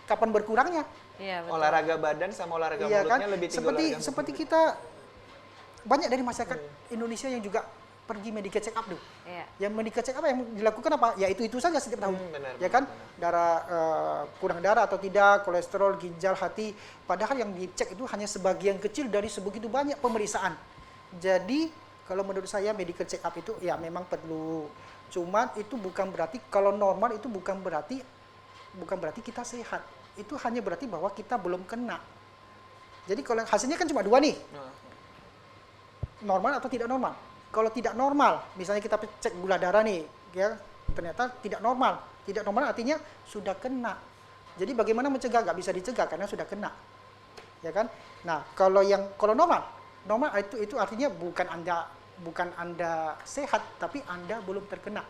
kapan berkurangnya? Iya, betul. Olahraga badan sama olahraga Iya kan? mulutnya lebih tinggi Seperti olahraga seperti mulut. kita banyak dari masyarakat Indonesia yang juga pergi medical check up tuh. Iya. Yang medical check up yang dilakukan apa? Ya itu saja setiap tahun. benar, Ya kan? Darah kurang darah atau tidak, kolesterol, ginjal, hati. Padahal yang dicek itu hanya sebagian kecil dari sebegitu banyak pemeriksaan. Jadi kalau menurut saya medical check up itu ya memang perlu. Cuman itu bukan berarti kalau normal itu bukan berarti kita sehat. Itu hanya berarti bahwa kita belum kena. Jadi kalau hasilnya kan cuma dua nih. Normal atau tidak normal. Kalau tidak normal, misalnya kita cek gula darah nih, ya ternyata tidak normal. Tidak normal artinya sudah kena. Jadi bagaimana mencegah? Nggak bisa dicegah karena sudah kena, ya kan? Nah kalau normal itu artinya bukan anda sehat, tapi anda belum terkena.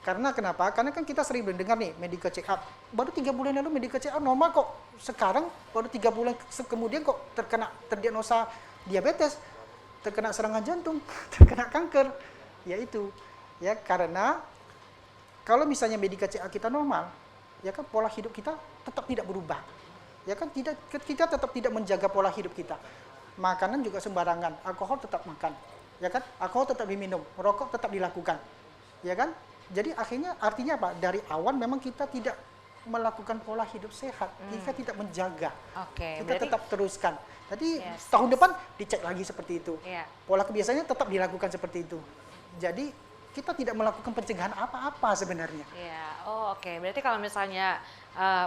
Karena kenapa? Karena kan kita sering mendengar nih medical check up. Baru 3 bulan lalu medical check up normal kok. Sekarang baru 3 bulan kemudian kok terdiagnosa diabetes, terkena serangan jantung, terkena kanker. Ya itu. Ya karena kalau misalnya medical check up kita normal, ya kan pola hidup kita tetap tidak berubah. Ya kan kita tetap tidak menjaga pola hidup kita. Makanan juga sembarangan, alkohol tetap makan. Ya kan? Alkohol tetap diminum, rokok tetap dilakukan. Ya kan? Jadi artinya apa? Dari awal memang kita tidak melakukan pola hidup sehat, kita tidak menjaga. Oke, Kita berarti tetap teruskan. Jadi Yes, tahun depan dicek lagi seperti itu. Iya. Pola kebiasaannya tetap dilakukan seperti itu. Jadi kita tidak melakukan pencegahan apa-apa sebenarnya. Iya, oh oke. Berarti kalau misalnya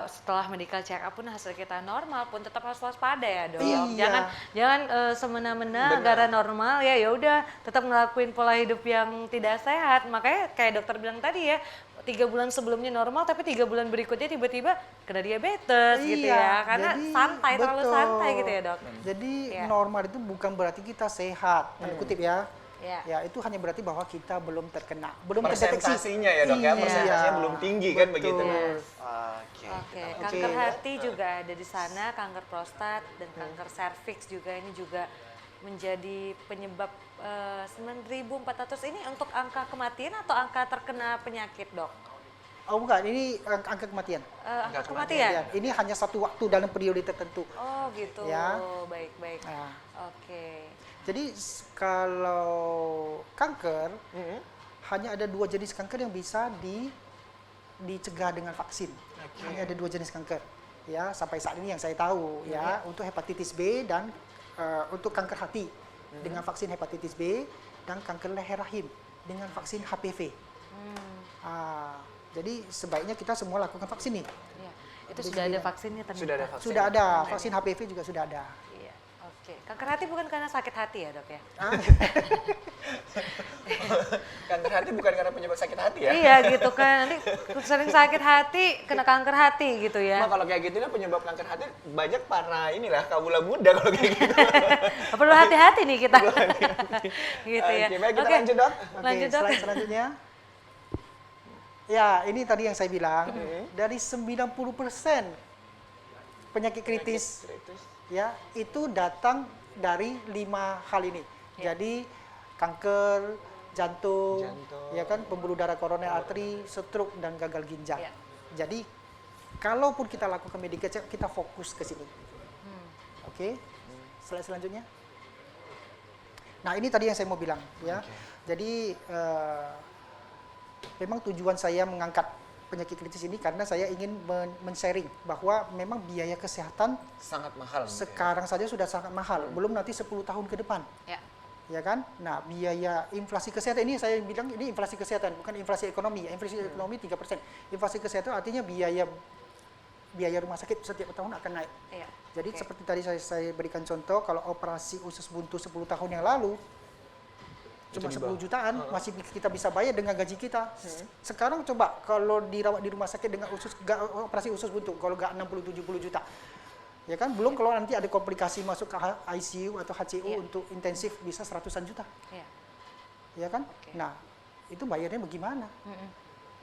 setelah medical check up pun hasil kita normal pun tetap harus waspada ya dok. Iya. Jangan semena-mena Benar. gara normal ya udah tetap ngelakuin pola hidup yang tidak sehat. Makanya kayak dokter bilang tadi ya 3 bulan sebelumnya normal tapi 3 bulan berikutnya tiba-tiba kena diabetes gitu ya. Karena jadi santai, terlalu betul. santai gitu ya dok. Jadi Iya. normal itu bukan berarti kita sehat, tanda kutip ya. Iya. Ya itu hanya berarti bahwa kita belum terkena, belum terdeteksi. Persentasinya ya dok ya, Iya. persentasinya belum tinggi kan begitu. Yes. Oke. Oke, Oke. kanker hati juga ada di sana, kanker prostat dan kanker serviks juga ini juga menjadi penyebab 9.400 ini untuk angka kematian atau angka terkena penyakit dok? Oh bukan, ini angka kematian. Angka Angka kematian? Ya, ini hanya satu waktu dalam periode tertentu. Oh gitu, Ya. baik-baik. Nah, Oke, jadi kalau kanker hanya ada 2 jenis kanker yang bisa dicegah dengan vaksin. Hanya ada 2 jenis kanker. Ya, sampai saat ini yang saya tahu ya, untuk hepatitis B dan untuk kanker hati dengan vaksin hepatitis B dan kanker leher rahim dengan vaksin HPV. Jadi sebaiknya kita semua lakukan vaksin nih. ya. Itu sudah ada vaksinnya ternyata. Sudah ada vaksin. Sudah ada, vaksin HPV juga sudah ada. Iya, oke. Kanker hati bukan karena sakit hati ya dok ya? Kanker hati bukan karena penyebab sakit hati ya? Iya gitu kan, nanti sering sakit hati kena kanker hati gitu ya. Nah, kalau kayak gitu kan penyebab kanker hati banyak para kawula muda kalau kayak gitu. Perlu hati-hati nih kita. Gitu ya. Oke, baik, kita lanjut, Dok. Oke, Lanjut dok. selanjutnya. Ya, ini tadi yang saya bilang, dari 90% penyakit kritis ya itu datang dari 5 hal ini. Jadi kanker, jantung, ya kan, pembuluh darah koroner arteri, stroke dan gagal ginjal. Ya. Jadi kalaupun kita lakukan medical check, kita fokus ke sini. Oke. Slide selanjutnya. Nah, ini tadi yang saya mau bilang ya. Jadi memang tujuan saya mengangkat penyakit kritis ini karena saya ingin men-sharing bahwa memang biaya kesehatan sangat mahal. sekarang saja sudah sangat mahal, belum nanti 10 tahun ke depan. Ya. Ya kan? Nah, biaya inflasi kesehatan ini saya bilang ini inflasi kesehatan, bukan inflasi ekonomi. Inflasi ekonomi 3%. Inflasi kesehatan artinya biaya rumah sakit setiap tahun akan naik. Iya. Jadi Oke. seperti tadi saya berikan contoh, kalau operasi usus buntu 10 tahun yang lalu cuma 10 jutaan masih kita bisa bayar dengan gaji kita. Sekarang coba kalau dirawat di rumah sakit dengan operasi usus buntu, kalau nggak 60-70 juta. Ya kan, belum kalau nanti ada komplikasi masuk ke ICU atau HCU Iya. untuk intensif bisa 100-an juta. Iya. Ya kan? Oke. Nah, itu bayarnya bagaimana? Mm-mm.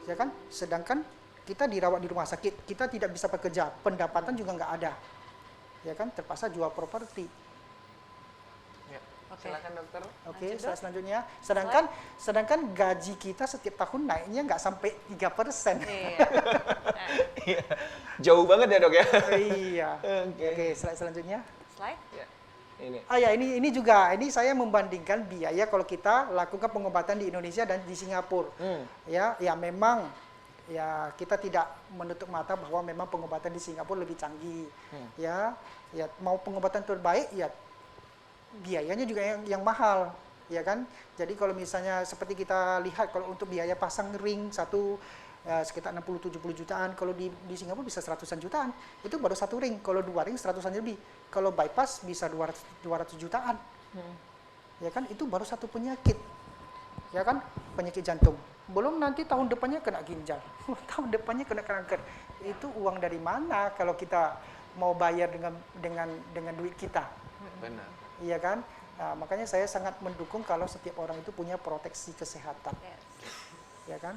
Ya kan? Sedangkan kita dirawat di rumah sakit, kita tidak bisa bekerja, pendapatan juga nggak ada. Ya kan? Terpaksa jual properti. Oke. Silakan dokter. Oke, Lanjut, slide Dok. selanjutnya. Sedangkan gaji kita setiap tahun naiknya nggak sampai 3%. Iya. Iya. Jauh banget ya dok ya. Iya. Oke. Oke, slide selanjutnya. Slide. Ya, ini. Ah ya, ini juga, ini saya membandingkan biaya kalau kita lakukan pengobatan di Indonesia dan di Singapura. Ya, ya memang ya kita tidak menutup mata bahwa memang pengobatan di Singapura lebih canggih. Ya, ya mau pengobatan terbaik ya biayanya juga yang mahal, ya kan? Jadi kalau misalnya seperti kita lihat kalau untuk biaya pasang ring satu sekitar 60-70 jutaan, kalau di Singapura bisa 100-an jutaan. Itu baru satu ring, kalau 2 ring 100-an lebih. Kalau bypass bisa 200 jutaan. Ya kan? Itu baru satu penyakit. Ya kan? Penyakit jantung. Belum nanti tahun depannya kena ginjal. Tahun depannya kena kanker. Itu uang dari mana kalau kita mau bayar dengan duit kita? Benar. Iya kan? Nah, makanya saya sangat mendukung kalau setiap orang itu punya proteksi kesehatan. Yes. Ya kan?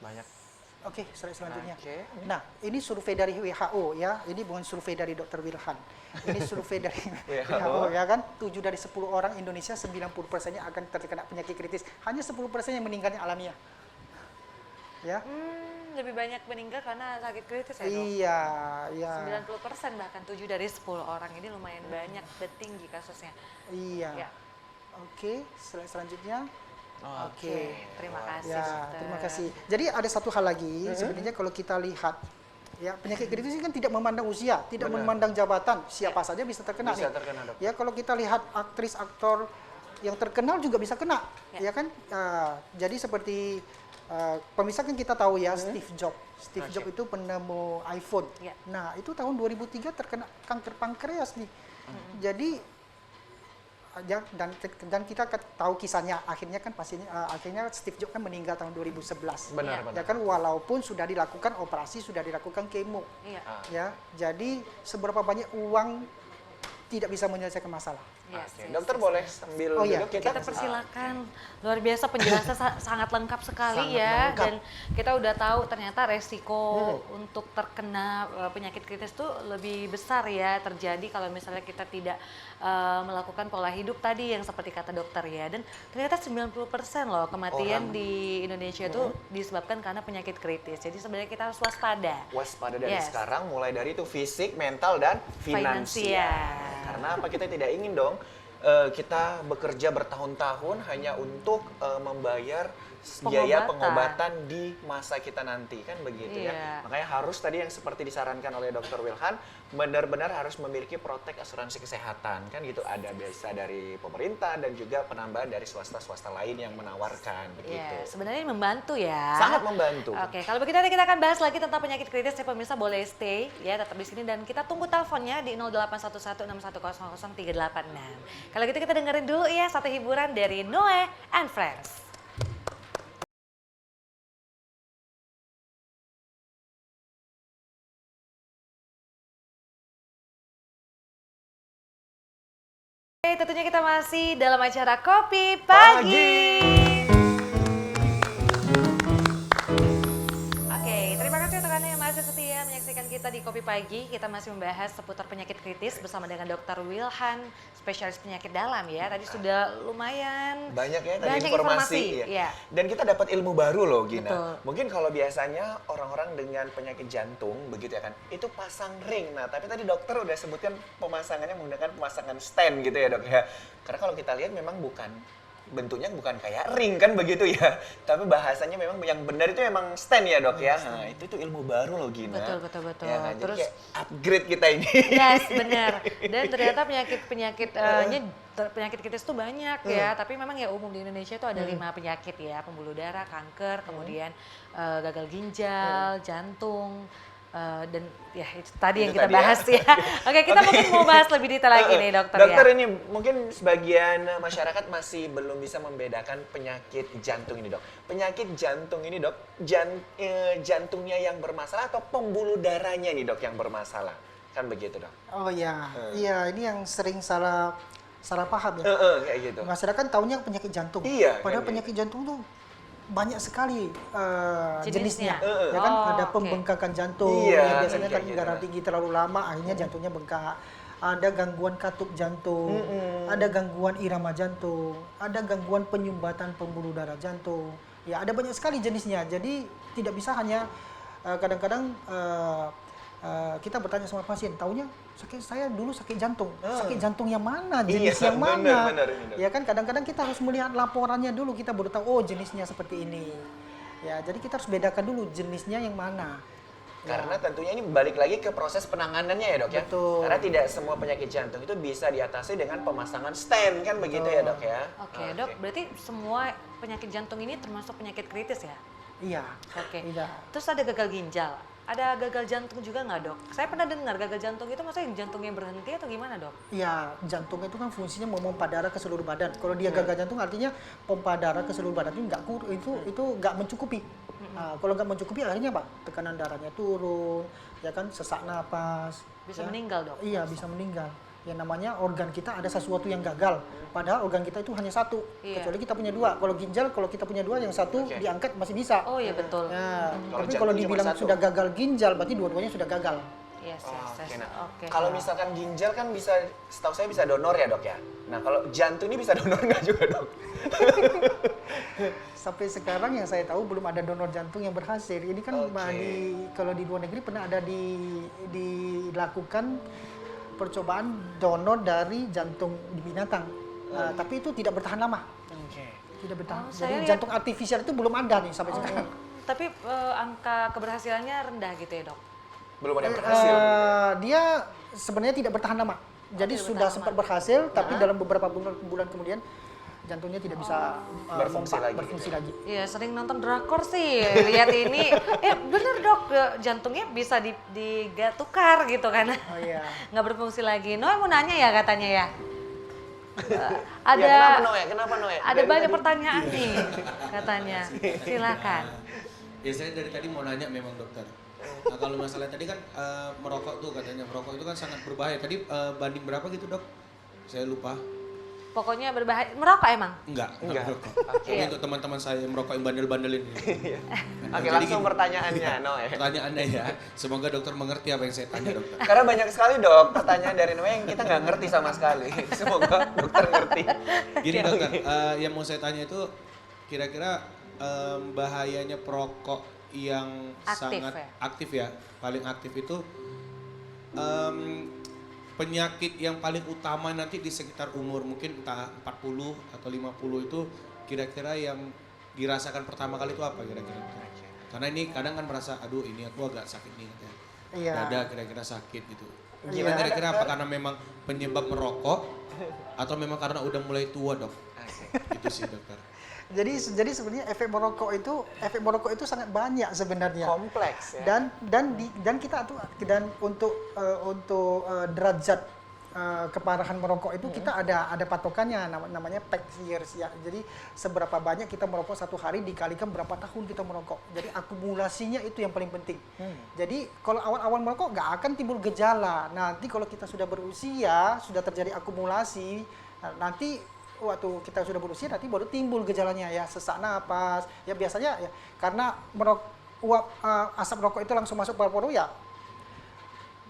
Banyak. Oke, slide selanjutnya. Oke. Nah, ini survei dari WHO ya. Ini bukan survei dari Dr. Wilhan. Ini survei dari WHO ya kan. 7 dari 10 orang Indonesia 90%-nya akan terkena penyakit kritis. Hanya 10% yang meninggalnya alamiah. Ya. Lebih banyak meninggal karena sakit kritis ya dok? Iya, iya. 90% bahkan 7 dari 10 orang ini lumayan banyak dan tinggi kasusnya. Iya. Ya. Oke, slide selanjutnya. Oke. Terima kasih Ya, dokter. terima kasih. Jadi ada satu hal lagi, sebenarnya kalau kita lihat ya penyakit kritis ini kan tidak memandang usia, tidak Benar. memandang jabatan, siapa saja bisa terkena Bisa nih. terkena, Dok. Ya kalau kita lihat aktris, aktor yang terkenal juga bisa kena, Ya. ya kan? Jadi seperti pemirsa kan kita tahu ya Steve Jobs. Steve Jobs itu penemu iPhone. Ya. Nah, itu tahun 2003 terkena kanker pankreas nih. Jadi dan kita tahu kisahnya akhirnya kan pastinya akhirnya Steve Jobs kan meninggal tahun 2011. Benar, Ya. Ya kan walaupun sudah dilakukan operasi, sudah dilakukan kemo. Iya. Ya. Jadi seberapa banyak uang tidak bisa menyelesaikan masalah. Yes, Oke. yes, Dokter yes, boleh yes. sambil Oh, iya. duduk Kita persilakan. Luar biasa penjelasan sangat lengkap sekali Sangat ya. lengkap. Dan kita udah tahu ternyata resiko untuk terkena penyakit kritis itu lebih besar ya terjadi kalau misalnya kita tidak melakukan pola hidup tadi yang seperti kata dokter ya. Dan ternyata 90% loh kematian di Indonesia itu disebabkan karena penyakit kritis. Jadi sebenarnya kita harus waspada. Waspada dari Yes. sekarang, mulai dari itu fisik, mental, dan finansial. Finansial. Karena apa, kita tidak ingin dong kita bekerja bertahun-tahun hanya untuk membayar biaya pengobatan di masa kita nanti, kan begitu ya. Iya. Makanya harus tadi yang seperti disarankan oleh Dr. Wilhan, benar-benar harus memiliki protek asuransi kesehatan, kan gitu. Ada biasa dari pemerintah dan juga penambahan dari swasta-swasta lain yang menawarkan begitu. Iya, sebenarnya ini membantu ya. Sangat membantu. Oke, kalau begitu nanti kita akan bahas lagi tentang penyakit kritis. Ya pemirsa boleh stay ya tetap di sini dan kita tunggu teleponnya di 081161600386. Kalau gitu kita dengerin dulu ya satu hiburan dari Noe and Friends. Oke, tentunya kita masih dalam acara Kopi Pagi. Oke, terima kasih untuk Anda yang masih setia menyaksikan kita di Kopi Pagi. Kita masih membahas seputar penyakit kritis bersama dengan Dr. Wilhan, spesialis penyakit dalam ya. Tadi sudah lumayan Banyak ya tadi banyak informasi. ya. Ya. Dan kita dapat ilmu baru loh Gina. Betul. Mungkin kalau biasanya orang-orang dengan penyakit jantung begitu ya kan, itu pasang ring. Nah tapi tadi dokter udah sebutkan pemasangannya menggunakan pemasangan stand gitu ya dok ya. Karena kalau kita lihat memang bentuknya bukan kayak ring kan begitu ya. Tapi bahasanya memang yang benar itu memang stand ya dok ya. Nah itu ilmu baru loh Gina. Betul. Ya, kan? Jadi Terus kayak upgrade kita ini. yes, benar. Dan ternyata penyakit kritis itu banyak ya, tapi memang ya umum di Indonesia itu ada 5 penyakit ya, pembuluh darah, kanker, kemudian gagal ginjal, jantung, dan ya itu tadi yang Itu kita tadi ya. bahas ya. Oke, kita mungkin mau bahas lebih detail lagi nih dokter ya. Dokter ini mungkin sebagian masyarakat masih belum bisa membedakan penyakit jantung ini dok. Penyakit jantung ini dok, jantungnya yang bermasalah atau pembuluh darahnya nih dok yang bermasalah? Kan begitu dok? Oh iya, iya ini yang sering salah paham ya. Kayak gitu. Masyarakat taunya penyakit jantung. Iya, Padahal kan penyakit jantung tuh banyak sekali Jenisnya. jenisnya. Ya kan Oh, ada oke. pembengkakan jantung, Iya, yang biasanya kayak kan gitu. darah tinggi terlalu lama akhirnya jantungnya bengkak. ada gangguan katup jantung, ada gangguan irama jantung, ada gangguan penyumbatan pembuluh darah jantung. Ya, ada banyak sekali jenisnya. Jadi tidak bisa hanya kadang-kadang kita bertanya sama pasien, taunya saya dulu sakit jantung. Sakit jantung yang mana? Jenis yang mana? Benar, ini, Dok. Ya kan kadang-kadang kita harus melihat laporannya dulu, kita baru tahu oh jenisnya seperti ini. Ya, jadi kita harus bedakan dulu jenisnya yang mana. Karena tentunya ini balik lagi ke proses penanganannya ya, Dok ya. Betul. Karena tidak semua penyakit jantung itu bisa diatasi dengan pemasangan stent kan begitu ya, Dok ya. Oke, Dok, berarti semua penyakit jantung ini termasuk penyakit kritis ya? Iya. Oke. Iya. Terus ada gagal ginjal. Ada gagal jantung juga nggak, Dok? Saya pernah dengar gagal jantung itu maksudnya jantungnya berhenti atau gimana, Dok? Iya, jantung itu kan fungsinya memompa darah ke seluruh badan. Kalau dia gagal jantung artinya pompa darah ke seluruh badan itu nggak mencukupi. Nah, kalau nggak mencukupi akhirnya apa? Tekanan darahnya turun, ya kan, sesak napas. Bisa ya. meninggal, Dok? Iya, bisa meninggal. Ya namanya organ kita ada sesuatu yang gagal. Padahal organ kita itu hanya satu. Iya. Kecuali kita punya dua. Kalau ginjal, kalau kita punya dua, yang satu diangkat masih bisa. Oh iya betul. Ya, Kalau tapi jantung kalau cuma dibilang satu. sudah gagal ginjal, berarti dua-duanya sudah gagal. Yes, Oh, yes, oke, yes. nah. Oke. Kalau misalkan ginjal kan bisa, setahu saya bisa donor ya, Dok ya. Nah, kalau jantung ini bisa donor nggak juga, Dok? Sampai sekarang yang saya tahu belum ada donor jantung yang berhasil. Ini kan Oke. kalau di luar negeri pernah ada dilakukan percobaan donor dari jantung di binatang. Tapi itu tidak bertahan lama. Oke. Tidak bertahan. Oh, saya Jadi lihat- jantung artifisial itu belum ada nih sampai sekarang. Tapi angka keberhasilannya rendah gitu ya, Dok? Belum ada yang berhasil. Dia sebenarnya tidak bertahan lama. Jadi tidak sudah bertahan sempat lama. berhasil, tapi dalam beberapa bulan kemudian jantungnya tidak bisa berfungsi lagi. Iya, sering nonton drakor sih, lihat ini. Bener, Dok, jantungnya bisa ditukar gitu kan. Oh iya. Nggak berfungsi lagi. Noe mau nanya ya katanya ya? Ya, Ada kenapa Noe? Kenapa Noe? ada Dari banyak tadi. pertanyaan nih katanya. Silakan. Ya saya dari tadi mau nanya memang dokter. Nah kalau masalah tadi kan merokok tuh katanya, merokok itu kan sangat berbahaya. Tadi banding berapa gitu dok? Saya lupa. Pokoknya berbahaya. Merokok emang? Enggak merokok. Oke. Ini untuk teman-teman saya yang merokok yang bandel-bandel ini. Oke, Jadi langsung gini. pertanyaannya, Noe. Pertanyaannya ya, semoga dokter mengerti apa yang saya tanya dokter. Karena banyak sekali, Dok, pertanyaan dari Noe yang kita nggak ngerti sama sekali. Semoga dokter ngerti. Gini dokter, yang mau saya tanya itu kira-kira bahayanya perokok yang Aktif, sangat ya? aktif ya, paling aktif itu penyakit yang paling utama nanti di sekitar umur mungkin entah 40 atau 50 itu kira-kira yang dirasakan pertama kali itu apa kira-kira? Karena ini kadang kan merasa aduh ini aku agak sakit nih katanya. Iya. Dada kira-kira sakit gitu. Iya. Gimana kira-kira apa karena memang penyebab merokok atau memang karena udah mulai tua dok? Itu sih dokter. Jadi sebenarnya efek merokok itu sangat banyak sebenarnya. Kompleks ya. Dan kita tuh untuk derajat keparahan merokok itu kita ada patokannya namanya pack years ya. Jadi seberapa banyak kita merokok satu hari dikalikan berapa tahun kita merokok. Jadi akumulasinya itu yang paling penting. Jadi kalau awal-awal merokok nggak akan timbul gejala. Nanti kalau kita sudah berusia, sudah terjadi akumulasi, nanti waktu kita sudah berusia nanti baru timbul gejalanya ya, sesak napas. Ya biasanya ya karena asap rokok itu langsung masuk paru-paru ya.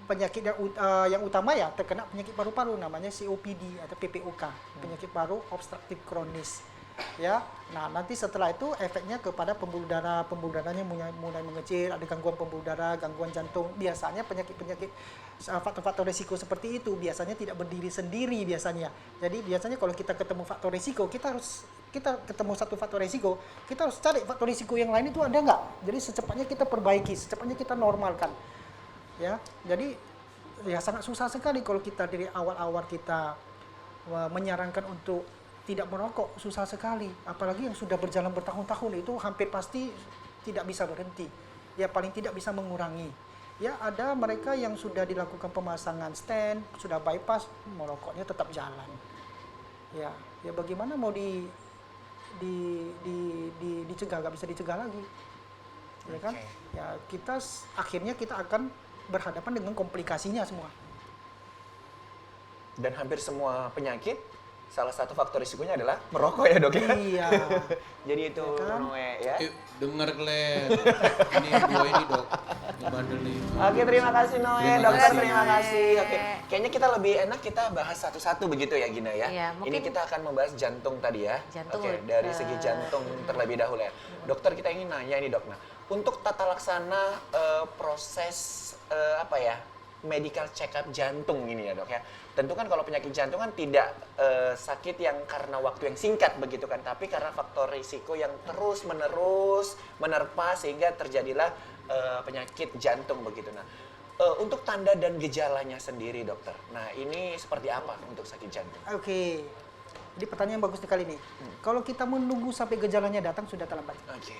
Penyakit yang utama ya terkena penyakit paru-paru namanya COPD atau PPOK, penyakit paru obstruktif kronis. Ya, nah nanti setelah itu efeknya kepada pembuluh darahnya mulai mengecil, ada gangguan pembuluh darah, gangguan jantung. Biasanya penyakit faktor-faktor risiko seperti itu biasanya tidak berdiri sendiri biasanya. Jadi biasanya kalau kita ketemu faktor risiko, kita ketemu satu faktor risiko, kita harus cari faktor risiko yang lain itu ada nggak. Jadi secepatnya kita perbaiki, secepatnya kita normalkan. Ya, jadi ya sangat susah sekali kalau kita dari awal-awal kita menyarankan untuk tidak merokok, susah sekali. Apalagi yang sudah berjalan bertahun-tahun itu hampir pasti tidak bisa berhenti. Ya paling tidak bisa mengurangi. Ya ada mereka yang sudah dilakukan pemasangan stent, sudah bypass, merokoknya tetap jalan. Ya bagaimana mau dicegah, nggak bisa dicegah lagi. Ya kan? Ya akhirnya kita akan berhadapan dengan komplikasinya semua. Dan hampir semua penyakit salah satu faktor risikonya adalah merokok ya dok ya. Iya. Jadi itu Ya kan? Noe ya. Dengar Glenn. Ini dua ini dok. Bandel nih. Oke, terima kasih Noe. Terima Dokter kasih. terima kasih. Oke, kayaknya kita lebih enak kita bahas satu-satu begitu ya Gina ya. Iya, Ini mungkin- kita akan membahas jantung tadi ya. Jantung, Oke, dari segi jantung terlebih dahulu ya. Dokter kita ingin nanya ini dok. Nah, untuk tata laksana proses apa ya? Medical check up jantung ini ya dok ya. Tentu kan kalau penyakit jantung kan tidak sakit yang karena waktu yang singkat begitu kan, tapi karena faktor risiko yang terus menerus menerpa sehingga terjadilah penyakit jantung begitu. Nah, untuk tanda dan gejalanya sendiri dokter. Nah, ini seperti apa untuk sakit jantung? Oke. Jadi pertanyaan bagus sekali nih. Kalau kita menunggu sampai gejalanya datang sudah terlambat. Oke,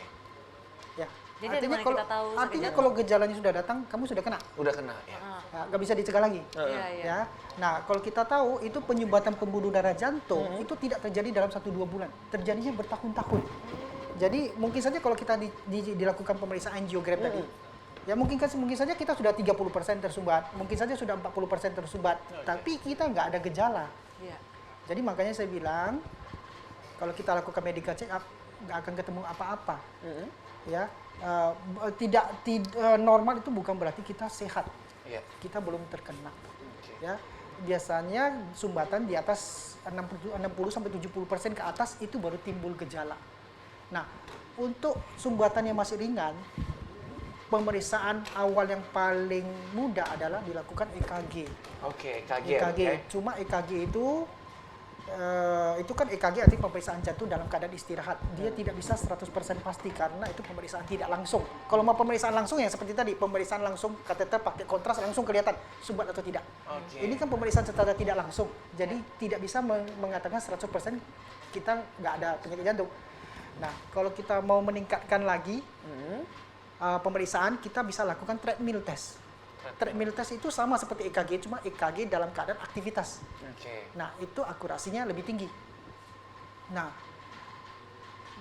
Ya. Jadi dari mana kalau, kita tahu sakit artinya jantung? kalau gejalanya sudah datang, kamu sudah kena. udah kena ya. Ya, nggak bisa dicegah lagi. Iya, iya. Ya. Nah, kalau kita tahu itu penyumbatan pembuluh darah jantung itu tidak terjadi dalam 1-2 bulan. Terjadinya bertahun-tahun. Jadi mungkin saja kalau kita dilakukan pemeriksaan angiogram tadi, ya mungkin saja kita sudah 30% tersumbat, mungkin saja sudah 40% tersumbat, tapi kita nggak ada gejala. Iya. Jadi makanya saya bilang kalau kita lakukan medical check up nggak akan ketemu apa-apa. Ya, normal itu bukan berarti kita sehat. Iya. Kita belum terkena. Oke. Ya, biasanya sumbatan di atas 60 sampai 70% ke atas itu baru timbul gejala. Nah, untuk sumbatan yang masih ringan, pemeriksaan awal yang paling mudah adalah dilakukan EKG. Oke, EKG. EKG. Oke. Cuma EKG itu kan EKG artinya pemeriksaan jantung dalam keadaan istirahat. Dia tidak bisa 100% pasti karena itu pemeriksaan tidak langsung. Kalau mau pemeriksaan langsung yang seperti tadi, pemeriksaan langsung kateter pakai kontras langsung kelihatan sumbat atau tidak. Oke. Ini kan pemeriksaan secara tidak langsung. Jadi tidak bisa mengatakan 100% kita nggak ada penyakit jantung. Nah, kalau kita mau meningkatkan lagi pemeriksaan, kita bisa lakukan treadmill test. Treadmill test itu sama seperti EKG, cuma EKG dalam keadaan aktivitas. Oke. Nah, itu akurasinya lebih tinggi. Nah,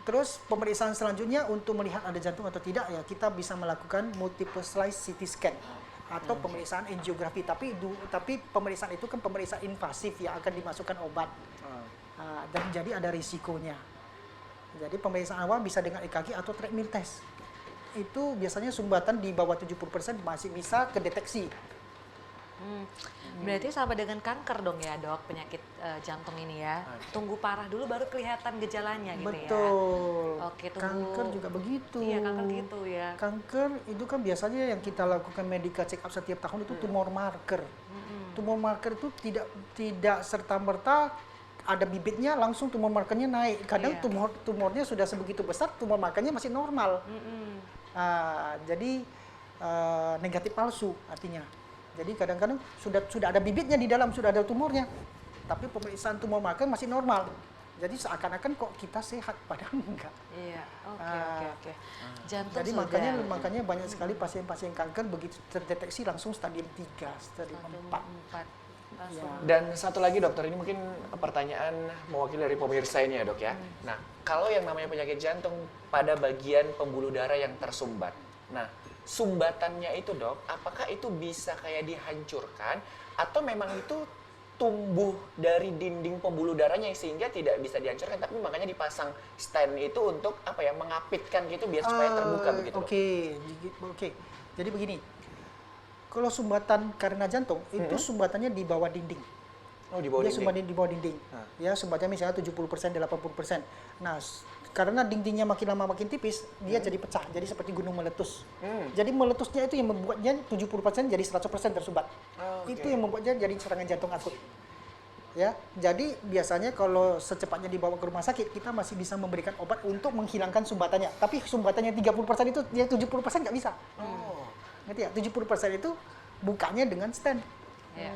terus pemeriksaan selanjutnya untuk melihat ada jantung atau tidak, ya kita bisa melakukan multiple slice CT scan atau pemeriksaan angiografi. Tapi pemeriksaan itu kan pemeriksaan invasif yang akan dimasukkan obat. Dan jadi ada risikonya. Jadi pemeriksaan awal bisa dengan EKG atau treadmill test. Itu biasanya sumbatan di bawah 70% masih bisa kedeteksi. Berarti sama dengan kanker dong ya dok, penyakit jantung ini ya. Oke. Tunggu parah dulu baru kelihatan gejalanya gitu ya. Betul. Oke, tunggu. Kanker juga begitu. Iya, kanker gitu ya. Kanker itu kan biasanya yang kita lakukan medical check up setiap tahun itu tumor marker. Tumor marker itu tidak serta-merta ada bibitnya langsung tumor markernya naik. Kadang Iya. tumornya sudah sebegitu besar, tumor markernya masih normal. Jadi negatif palsu artinya. Jadi kadang-kadang sudah ada bibitnya di dalam, sudah ada tumornya, tapi pemeriksaan tumor marker masih normal. Jadi seakan-akan kok kita sehat, padahal enggak. Iya, oke. Jantung Jadi sudah. makanya banyak sekali pasien-pasien kanker begitu terdeteksi langsung stadium 3, stadium 4. 4. Langsung. Ya. Dan satu lagi dokter, ini mungkin pertanyaan mewakili dari pemirsa ini ya dok ya. Nah, kalau yang namanya penyakit jantung pada bagian pembuluh darah yang tersumbat. Nah, sumbatannya itu dok, apakah itu bisa kayak dihancurkan atau memang itu tumbuh dari dinding pembuluh darahnya sehingga tidak bisa dihancurkan, tapi makanya dipasang stand itu untuk apa ya, mengapitkan gitu biar supaya terbuka begitu dok? Oke. Jadi begini. Kalau sumbatan karena jantung itu sumbatannya di bawah dinding. Oh, di bawah Dia dinding. sumbatannya di bawah dinding. Ya, sumbatannya misalnya 70%, 80%. Nah, karena dindingnya makin lama makin tipis, dia jadi pecah. Jadi seperti gunung meletus. Jadi meletusnya itu yang membuatnya 70% jadi 100% tersumbat. Oke. Itu yang membuatnya jadi serangan jantung akut. Ya, jadi biasanya kalau secepatnya dibawa ke rumah sakit, kita masih bisa memberikan obat untuk menghilangkan sumbatannya. Tapi sumbatannya 30% itu, dia 70% nggak bisa. Oh. Ngerti ya? 70% itu bukanya dengan stent. Iya.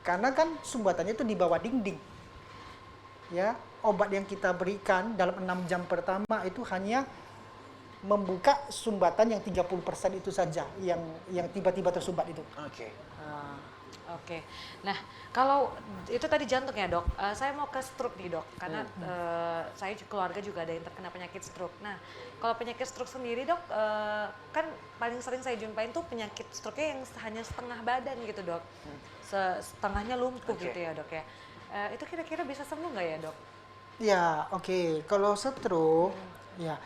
Karena kan sumbatannya itu di bawah dinding. Ya, obat yang kita berikan dalam 6 jam pertama itu hanya membuka sumbatan yang 30% itu saja yang tiba-tiba tersumbat itu. Oke. Oke. Nah, kalau itu tadi jantung ya, Dok. Saya mau ke stroke nih, Dok. Karena saya keluarga juga ada yang terkena penyakit stroke. Nah, kalau penyakit stroke sendiri, Dok, kan paling sering saya jumpain tuh penyakit stroke-nya yang hanya setengah badan gitu, Dok. Setengahnya lumpuh Oke. gitu ya, Dok ya. Itu kira-kira bisa sembuh nggak ya dok? Ya, oke. Kalau stroke, ya,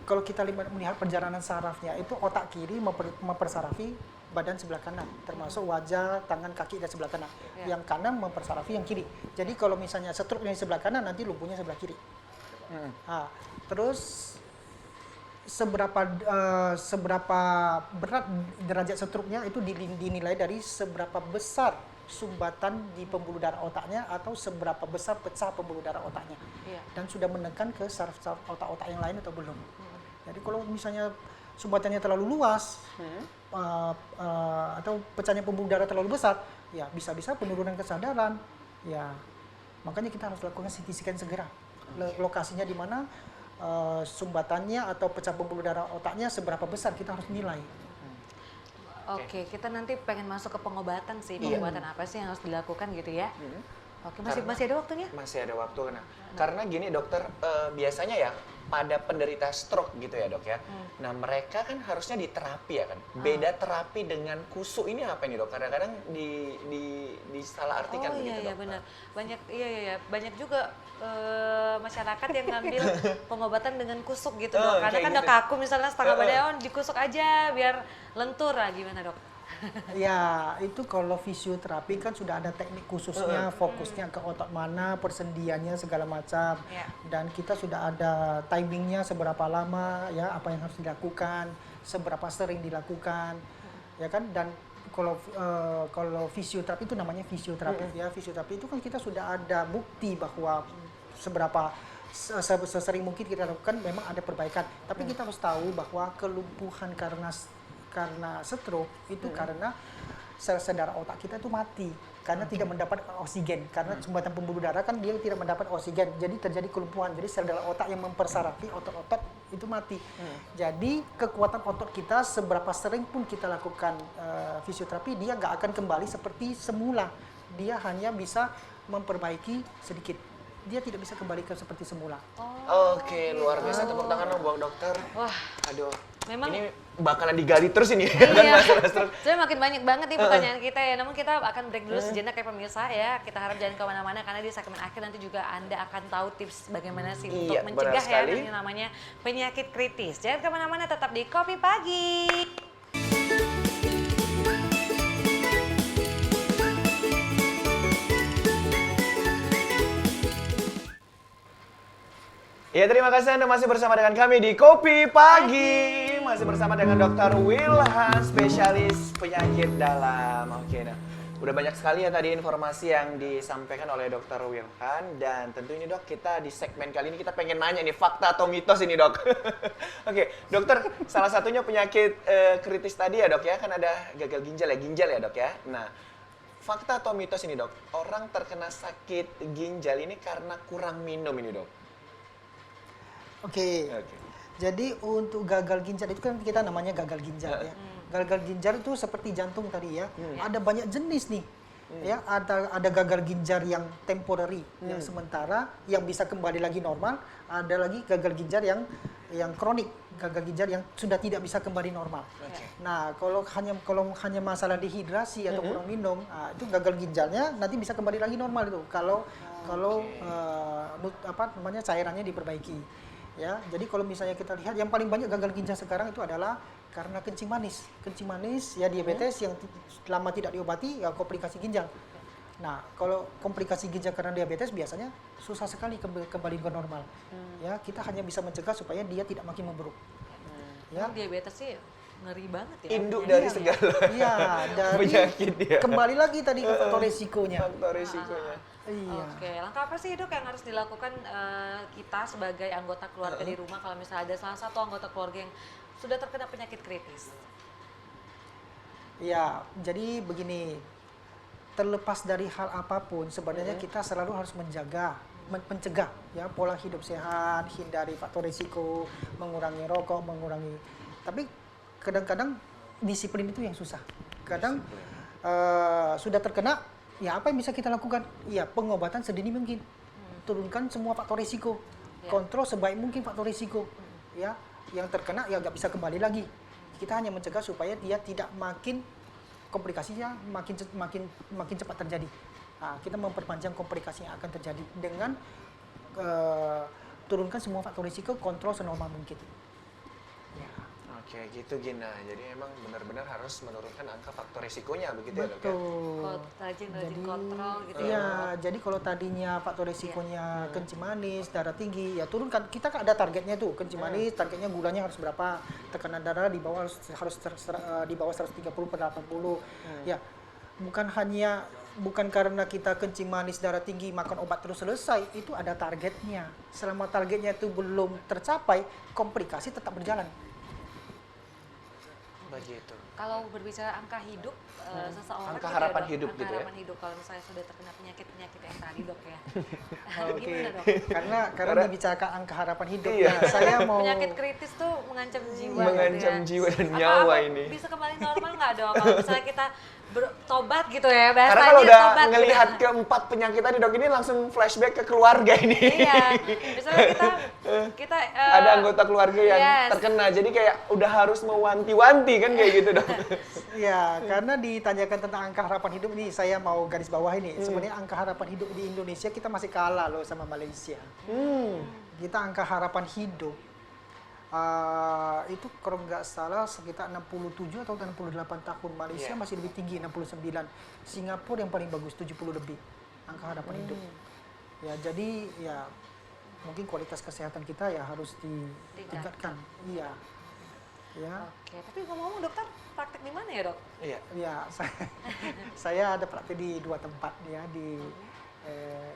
kalau kita melihat perjalanan sarafnya, itu otak kiri mempersarafi badan sebelah kanan, termasuk wajah, tangan, kaki, dan sebelah kanan. Ya. Yang kanan mempersarafi yang kiri. Jadi kalau misalnya stroke yang sebelah kanan, nanti lumpuhnya sebelah kiri. Nah, terus seberapa berat derajat stroke-nya itu dinilai dari seberapa besar sumbatan di pembuluh darah otaknya atau seberapa besar pecah pembuluh darah otaknya. Iya. Dan sudah menekan ke saraf-saraf otak-otak yang lain atau belum. Jadi kalau misalnya sumbatannya terlalu luas atau pecahnya pembuluh darah terlalu besar, ya bisa-bisa penurunan kesadaran. Ya, makanya kita harus lakukan CT scan segera. Lokasinya di mana, sumbatannya atau pecah pembuluh darah otaknya seberapa besar kita harus nilai. Oke, kita nanti pengen masuk ke pengobatan sih. Pengobatan apa sih yang harus dilakukan gitu ya? Oke, masih ada waktunya? Masih ada waktu. Karena gini dokter, biasanya ya pada penderita stroke gitu ya dok ya. Nah mereka kan harusnya diterapi ya kan. Beda terapi dengan kusuk ini apa ini dok? Kadang-kadang disalah artikan begitu iya dok. benar. Banyak juga masyarakat yang ngambil pengobatan dengan kusuk gitu dok. Karena kayak kan udah gitu. kaku misalnya setengah badan, dikusuk aja biar lentur lah, gimana dok? Ya, itu kalau fisioterapi kan sudah ada teknik khususnya, fokusnya ke otot mana, persendiannya segala macam. Ya. Dan kita sudah ada timingnya seberapa lama, ya apa yang harus dilakukan, seberapa sering dilakukan, ya kan. Dan kalau fisioterapi itu namanya fisioterapi, ya fisioterapi itu kan kita sudah ada bukti bahwa seberapa sesering mungkin kita lakukan memang ada perbaikan. Tapi kita harus tahu bahwa kelumpuhan karena stroke itu karena sel-sel darah otak kita itu mati karena tidak mendapat oksigen, karena sumbatan pembuluh darah kan dia tidak mendapat oksigen, jadi terjadi kelumpuhan. Jadi sel darah otak yang mempersarafi otot-otot itu mati. Jadi kekuatan otot kita seberapa sering pun kita lakukan fisioterapi, dia nggak akan kembali seperti semula. Dia hanya bisa memperbaiki sedikit, dia tidak bisa kembali ke seperti semula. Oke, luar biasa, tepuk tangan dong buat dokter. Wah, Aduh, memang ini bakalan digali terus ini kan iya. masalah stroke. Sebenarnya makin banyak banget nih pertanyaan kita ya. Namun kita akan break dulu sejenak ya pemirsa ya. Kita harap jangan kemana-mana karena di segmen akhir nanti juga Anda akan tahu tips bagaimana sih untuk Iya, benar mencegah ya sekali. namanya penyakit kritis. Jangan kemana-mana, tetap di Kopi Pagi. Ya, terima kasih Anda masih bersama dengan kami di Kopi Pagi. Masih bersama dengan Dr. Wilhan, spesialis penyakit dalam. Oke, nah. Udah banyak sekali ya tadi informasi yang disampaikan oleh Dr. Wilhan. Dan tentu ini dok, kita di segmen kali ini kita pengen nanya nih, fakta atau mitos ini dok. Oke, dokter, salah satunya penyakit kritis tadi ya dok ya, kan ada gagal ginjal ya dok ya. Nah, fakta atau mitos ini dok, orang terkena sakit ginjal ini karena kurang minum ini dok. Oke. Jadi untuk gagal ginjal itu kan kita namanya gagal ginjal ya. Gagal ginjal itu seperti jantung tadi ya. Ada banyak jenis nih. Ya, ada gagal ginjal yang temporary, yang sementara, yang bisa kembali lagi normal. Ada lagi gagal ginjal yang kronik, gagal ginjal yang sudah tidak bisa kembali normal. Nah, kalau hanya masalah dehidrasi atau kurang minum, itu gagal ginjalnya nanti bisa kembali lagi normal itu. Kalau cairannya diperbaiki. Ya, jadi kalau misalnya kita lihat yang paling banyak gagal ginjal sekarang itu adalah karena kencing manis ya, diabetes yang lama tidak diobati ya, komplikasi ginjal. Nah, kalau komplikasi ginjal karena diabetes biasanya susah sekali kembali ke normal. Ya, kita hanya bisa mencegah supaya dia tidak makin memburuk. Ya, Diabetes sih ngeri banget ya. Induk dari segala iya, dari penyakit ya. kembali lagi tadi ke faktor resikonya. Faktor risikonya. Iya. Oke, langkah apa sih dok yang harus dilakukan kita sebagai anggota keluarga di rumah kalau misalnya ada salah satu anggota keluarga yang sudah terkena penyakit kritis? Ya, jadi begini, terlepas dari hal apapun, sebenarnya kita selalu harus mencegah ya, pola hidup sehat, hindari faktor risiko, mengurangi rokok, tapi kadang-kadang disiplin itu yang susah. Kadang sudah terkena, ya apa yang bisa kita lakukan? Ya pengobatan sedini mungkin, turunkan semua faktor risiko, kontrol sebaik mungkin faktor risiko. Ya, yang terkena ya nggak bisa kembali lagi. Kita hanya mencegah supaya dia tidak komplikasinya makin cepat terjadi. kita memperpanjang komplikasi yang akan terjadi dengan turunkan semua faktor risiko, kontrol senormal mungkin. Ya. Oke, gitu Gina. Jadi emang benar-benar harus menurunkan angka faktor risikonya begitu ya dok ya? Betul. Rajin kontrol gitu Iya, ya. jadi kalau tadinya faktor risikonya kencing manis, darah tinggi, ya turunkan. Kita kan ada targetnya tuh, kencing manis, targetnya gulanya harus berapa, tekanan darah di bawah harus di bawah 130/80. Ya, bukan karena kita kencing manis, darah tinggi, makan obat terus selesai, itu ada targetnya. Selama targetnya itu belum tercapai, komplikasi tetap berjalan. Begitu. Kalau berbicara angka hidup seseorang, Angka gitu harapan Dok, hidup angka gitu ya? harapan hidup kalau misalnya sudah terkena penyakit-penyakit yang tadi dok ya. Oke. Gimana dok? Karena dibicarakan angka harapan hidup, Iya. ya, saya mau Penyakit kritis tuh mengancam jiwa. Mengancam gitu ya. jiwa dan Apa- nyawa apa ini. Bisa kembali normal nggak dok? Kalau misalnya kita bertobat gitu ya, bahasanya Karena kalau udah tobat, ngelihat gitu. keempat penyakit tadi dok, ini langsung flashback ke keluarga ini. Iya, misalnya kita Ada anggota keluarga yang yes. terkena, jadi kayak udah harus mewanti-wanti kan kayak gitu dok. Ya, karena ditanyakan tentang angka harapan hidup ini, saya mau garis bawah ini. Sebenarnya angka harapan hidup di Indonesia kita masih kalah loh sama Malaysia. Kita angka harapan hidup itu kalau nggak salah sekitar 67 atau 68 tahun. Malaysia masih lebih tinggi, 69. Singapura yang paling bagus, 70 lebih angka harapan hidup. Ya, jadi ya mungkin kualitas kesehatan kita ya harus ditingkatkan. Iya. Ya. Oke, tapi ngomong-ngomong dokter praktek di mana ya dok? Iya. Ya, saya ada praktek di 2 tempat ya, di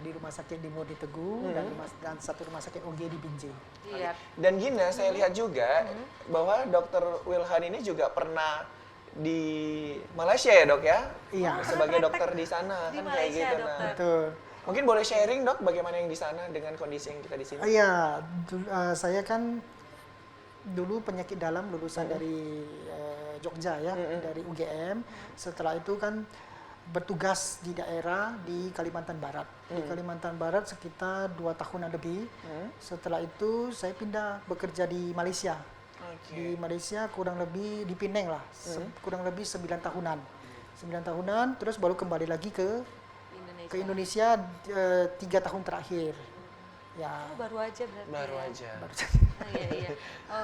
rumah sakit di Murni Teguh dan satu rumah sakit OG di Binjai. Iya. Dan Gina, saya lihat juga bahwa Dokter Wilhan ini juga pernah di Malaysia ya dok ya? Iya. Sebagai praktek dokter di sana di kan kayak Malaysia, gitu. dokter. Betul. Mungkin boleh sharing dok bagaimana yang di sana dengan kondisi yang kita di sini? Iya, saya kan dulu penyakit dalam lulusan dari Jogja ya, dari UGM. Setelah itu kan bertugas di daerah di Kalimantan Barat. Di Kalimantan Barat sekitar 2 tahunan lebih. Setelah itu saya pindah bekerja di Malaysia. Di Malaysia kurang lebih di Penang lah, kurang lebih 9 tahunan. 9 tahunan, terus baru kembali lagi ke Indonesia 3 tahun terakhir. Ya. Oh, baru aja berarti. Baru ya? aja. Iya, iya.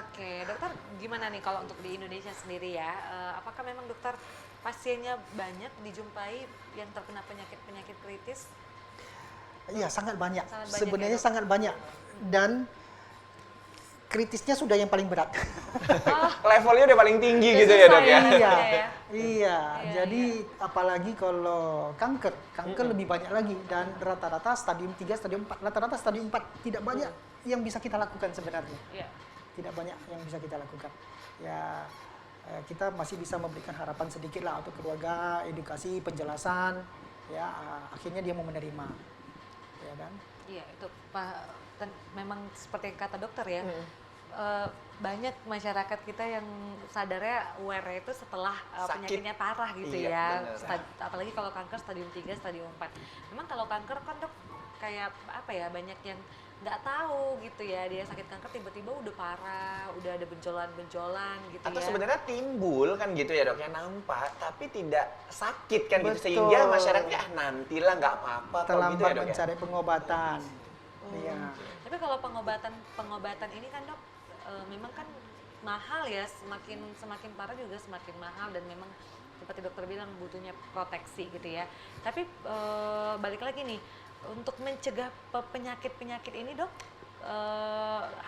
Oke, dokter gimana nih kalau untuk di Indonesia sendiri ya? Apakah memang dokter pasiennya banyak dijumpai yang terkena penyakit-penyakit kritis? Iya, sangat banyak. Sangat banyak Sebenarnya ya, Dok? sangat banyak. Dan kritisnya sudah yang paling berat. Levelnya udah paling tinggi Udah gitu ya dok selesai ya? ya? Iya. ya. Iya, jadi apalagi kalau kanker lebih banyak lagi dan rata-rata stadium 3, stadium 4, rata-rata stadium 4 tidak banyak yang bisa kita lakukan sebenarnya. Iya. Tidak banyak yang bisa kita lakukan. Ya, kita masih bisa memberikan harapan sedikit lah untuk keluarga, edukasi, penjelasan, ya akhirnya dia mau menerima. Ya kan? Iya, itu Pak. Memang seperti yang kata dokter ya, banyak masyarakat kita yang sadarnya aware itu setelah Sakit. penyakitnya parah gitu Iya, ya. benar. Apalagi kalau kanker stadium 3, stadium 4. Memang kalau kanker kan dok kayak apa ya, banyak yang nggak tahu gitu ya, dia sakit kanker tiba-tiba udah parah, udah ada benjolan-benjolan gitu Atau ya. sebenarnya timbul kan gitu ya dok, yang nampak tapi tidak sakit kan gitu, Betul. sehingga masyarakat ya nantilah nggak apa-apa kok gitu Terlambat ya dok ya? mencari pengobatan. Iya. Tapi kalau pengobatan ini kan dok, memang kan mahal ya, semakin parah juga semakin mahal dan memang seperti dokter bilang butuhnya proteksi gitu ya. Tapi balik lagi nih, untuk mencegah penyakit-penyakit ini dok,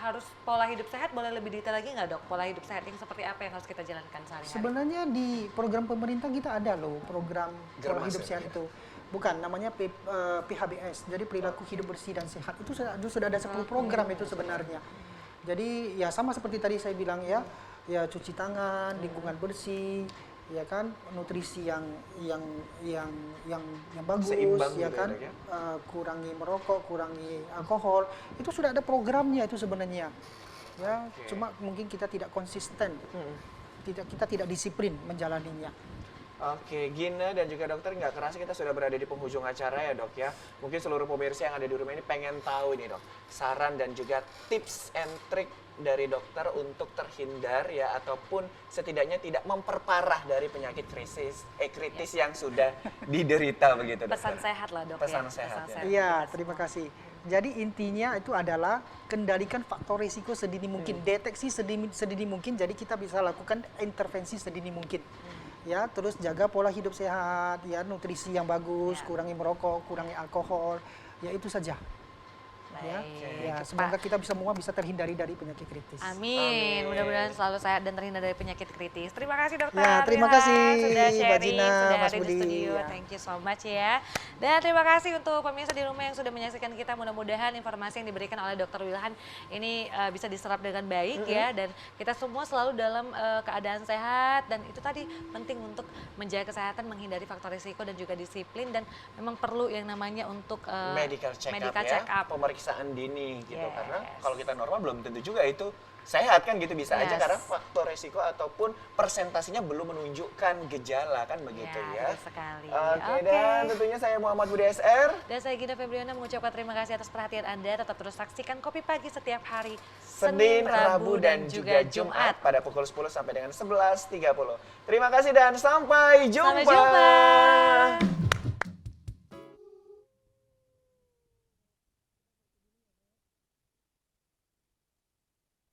harus pola hidup sehat, boleh lebih detail lagi nggak dok? Pola hidup sehat yang seperti apa yang harus kita jalankan sehari-hari? Sebenarnya di program pemerintah kita ada loh program pola Germas hidup ya? sehat itu. Bukan, namanya PHBS. Jadi perilaku hidup bersih dan sehat. Itu sudah ada 10 program itu sebenarnya. Jadi ya sama seperti tadi saya bilang ya cuci tangan, lingkungan bersih, ya kan, nutrisi yang bagus, Seimbang ya gitu ya, kan, Dok, ya? Kurangi merokok, kurangi alkohol. Itu sudah ada programnya itu sebenarnya. Ya, cuma mungkin kita tidak konsisten. Kita tidak disiplin menjalaninya. Oke, Gina dan juga dokter, nggak kerasa kita sudah berada di penghujung acara ya dok ya. Mungkin seluruh pemirsa yang ada di rumah ini pengen tahu ini dok, saran dan juga tips and trick dari dokter untuk terhindar ya ataupun setidaknya tidak memperparah dari penyakit kritis yang sudah diderita begitu dokter. Pesan sehat lah dok Pesan ya. sehat ya. Iya, terima kasih. Jadi intinya itu adalah kendalikan faktor risiko sedini mungkin, deteksi sedini mungkin. Jadi kita bisa lakukan intervensi sedini mungkin. Ya, terus jaga pola hidup sehat, ya nutrisi yang bagus, Ya. kurangi merokok, kurangi alkohol, ya itu saja. Ya, Baik. ya, semoga kita semua bisa terhindari dari penyakit kritis. Amin. Amin. Mudah-mudahan selalu sehat dan terhindar dari penyakit kritis. Terima kasih dokter. Ya, terima Rihan, kasih, sudah Mbak sharing, Gina, sudah Mas ada di Budi. studio. Ya. Thank you so much ya. Dan terima kasih untuk pemirsa di rumah yang sudah menyaksikan kita. Mudah-mudahan informasi yang diberikan oleh Dokter Wilhan ini bisa diserap dengan baik ya, dan kita semua selalu dalam keadaan sehat, dan itu tadi penting untuk menjaga kesehatan, menghindari faktor risiko dan juga disiplin, dan memang perlu yang namanya untuk Medical check up, pemeriksaan dini gitu. Yes. Karena kalau kita normal belum tentu juga itu sehat kan gitu, bisa aja Yes. karena faktor resiko ataupun persentasenya belum menunjukkan gejala kan begitu ya. betul sekali. Oke, dan tentunya saya Muhammad Budi SR. Dan saya Gina Febriana mengucapkan terima kasih atas perhatian Anda. Tetap terus saksikan Kopi Pagi setiap hari Senin, Rabu, dan juga Jumat pada pukul 10 sampai dengan 11.30. Terima kasih dan sampai jumpa. Sampai jumpa.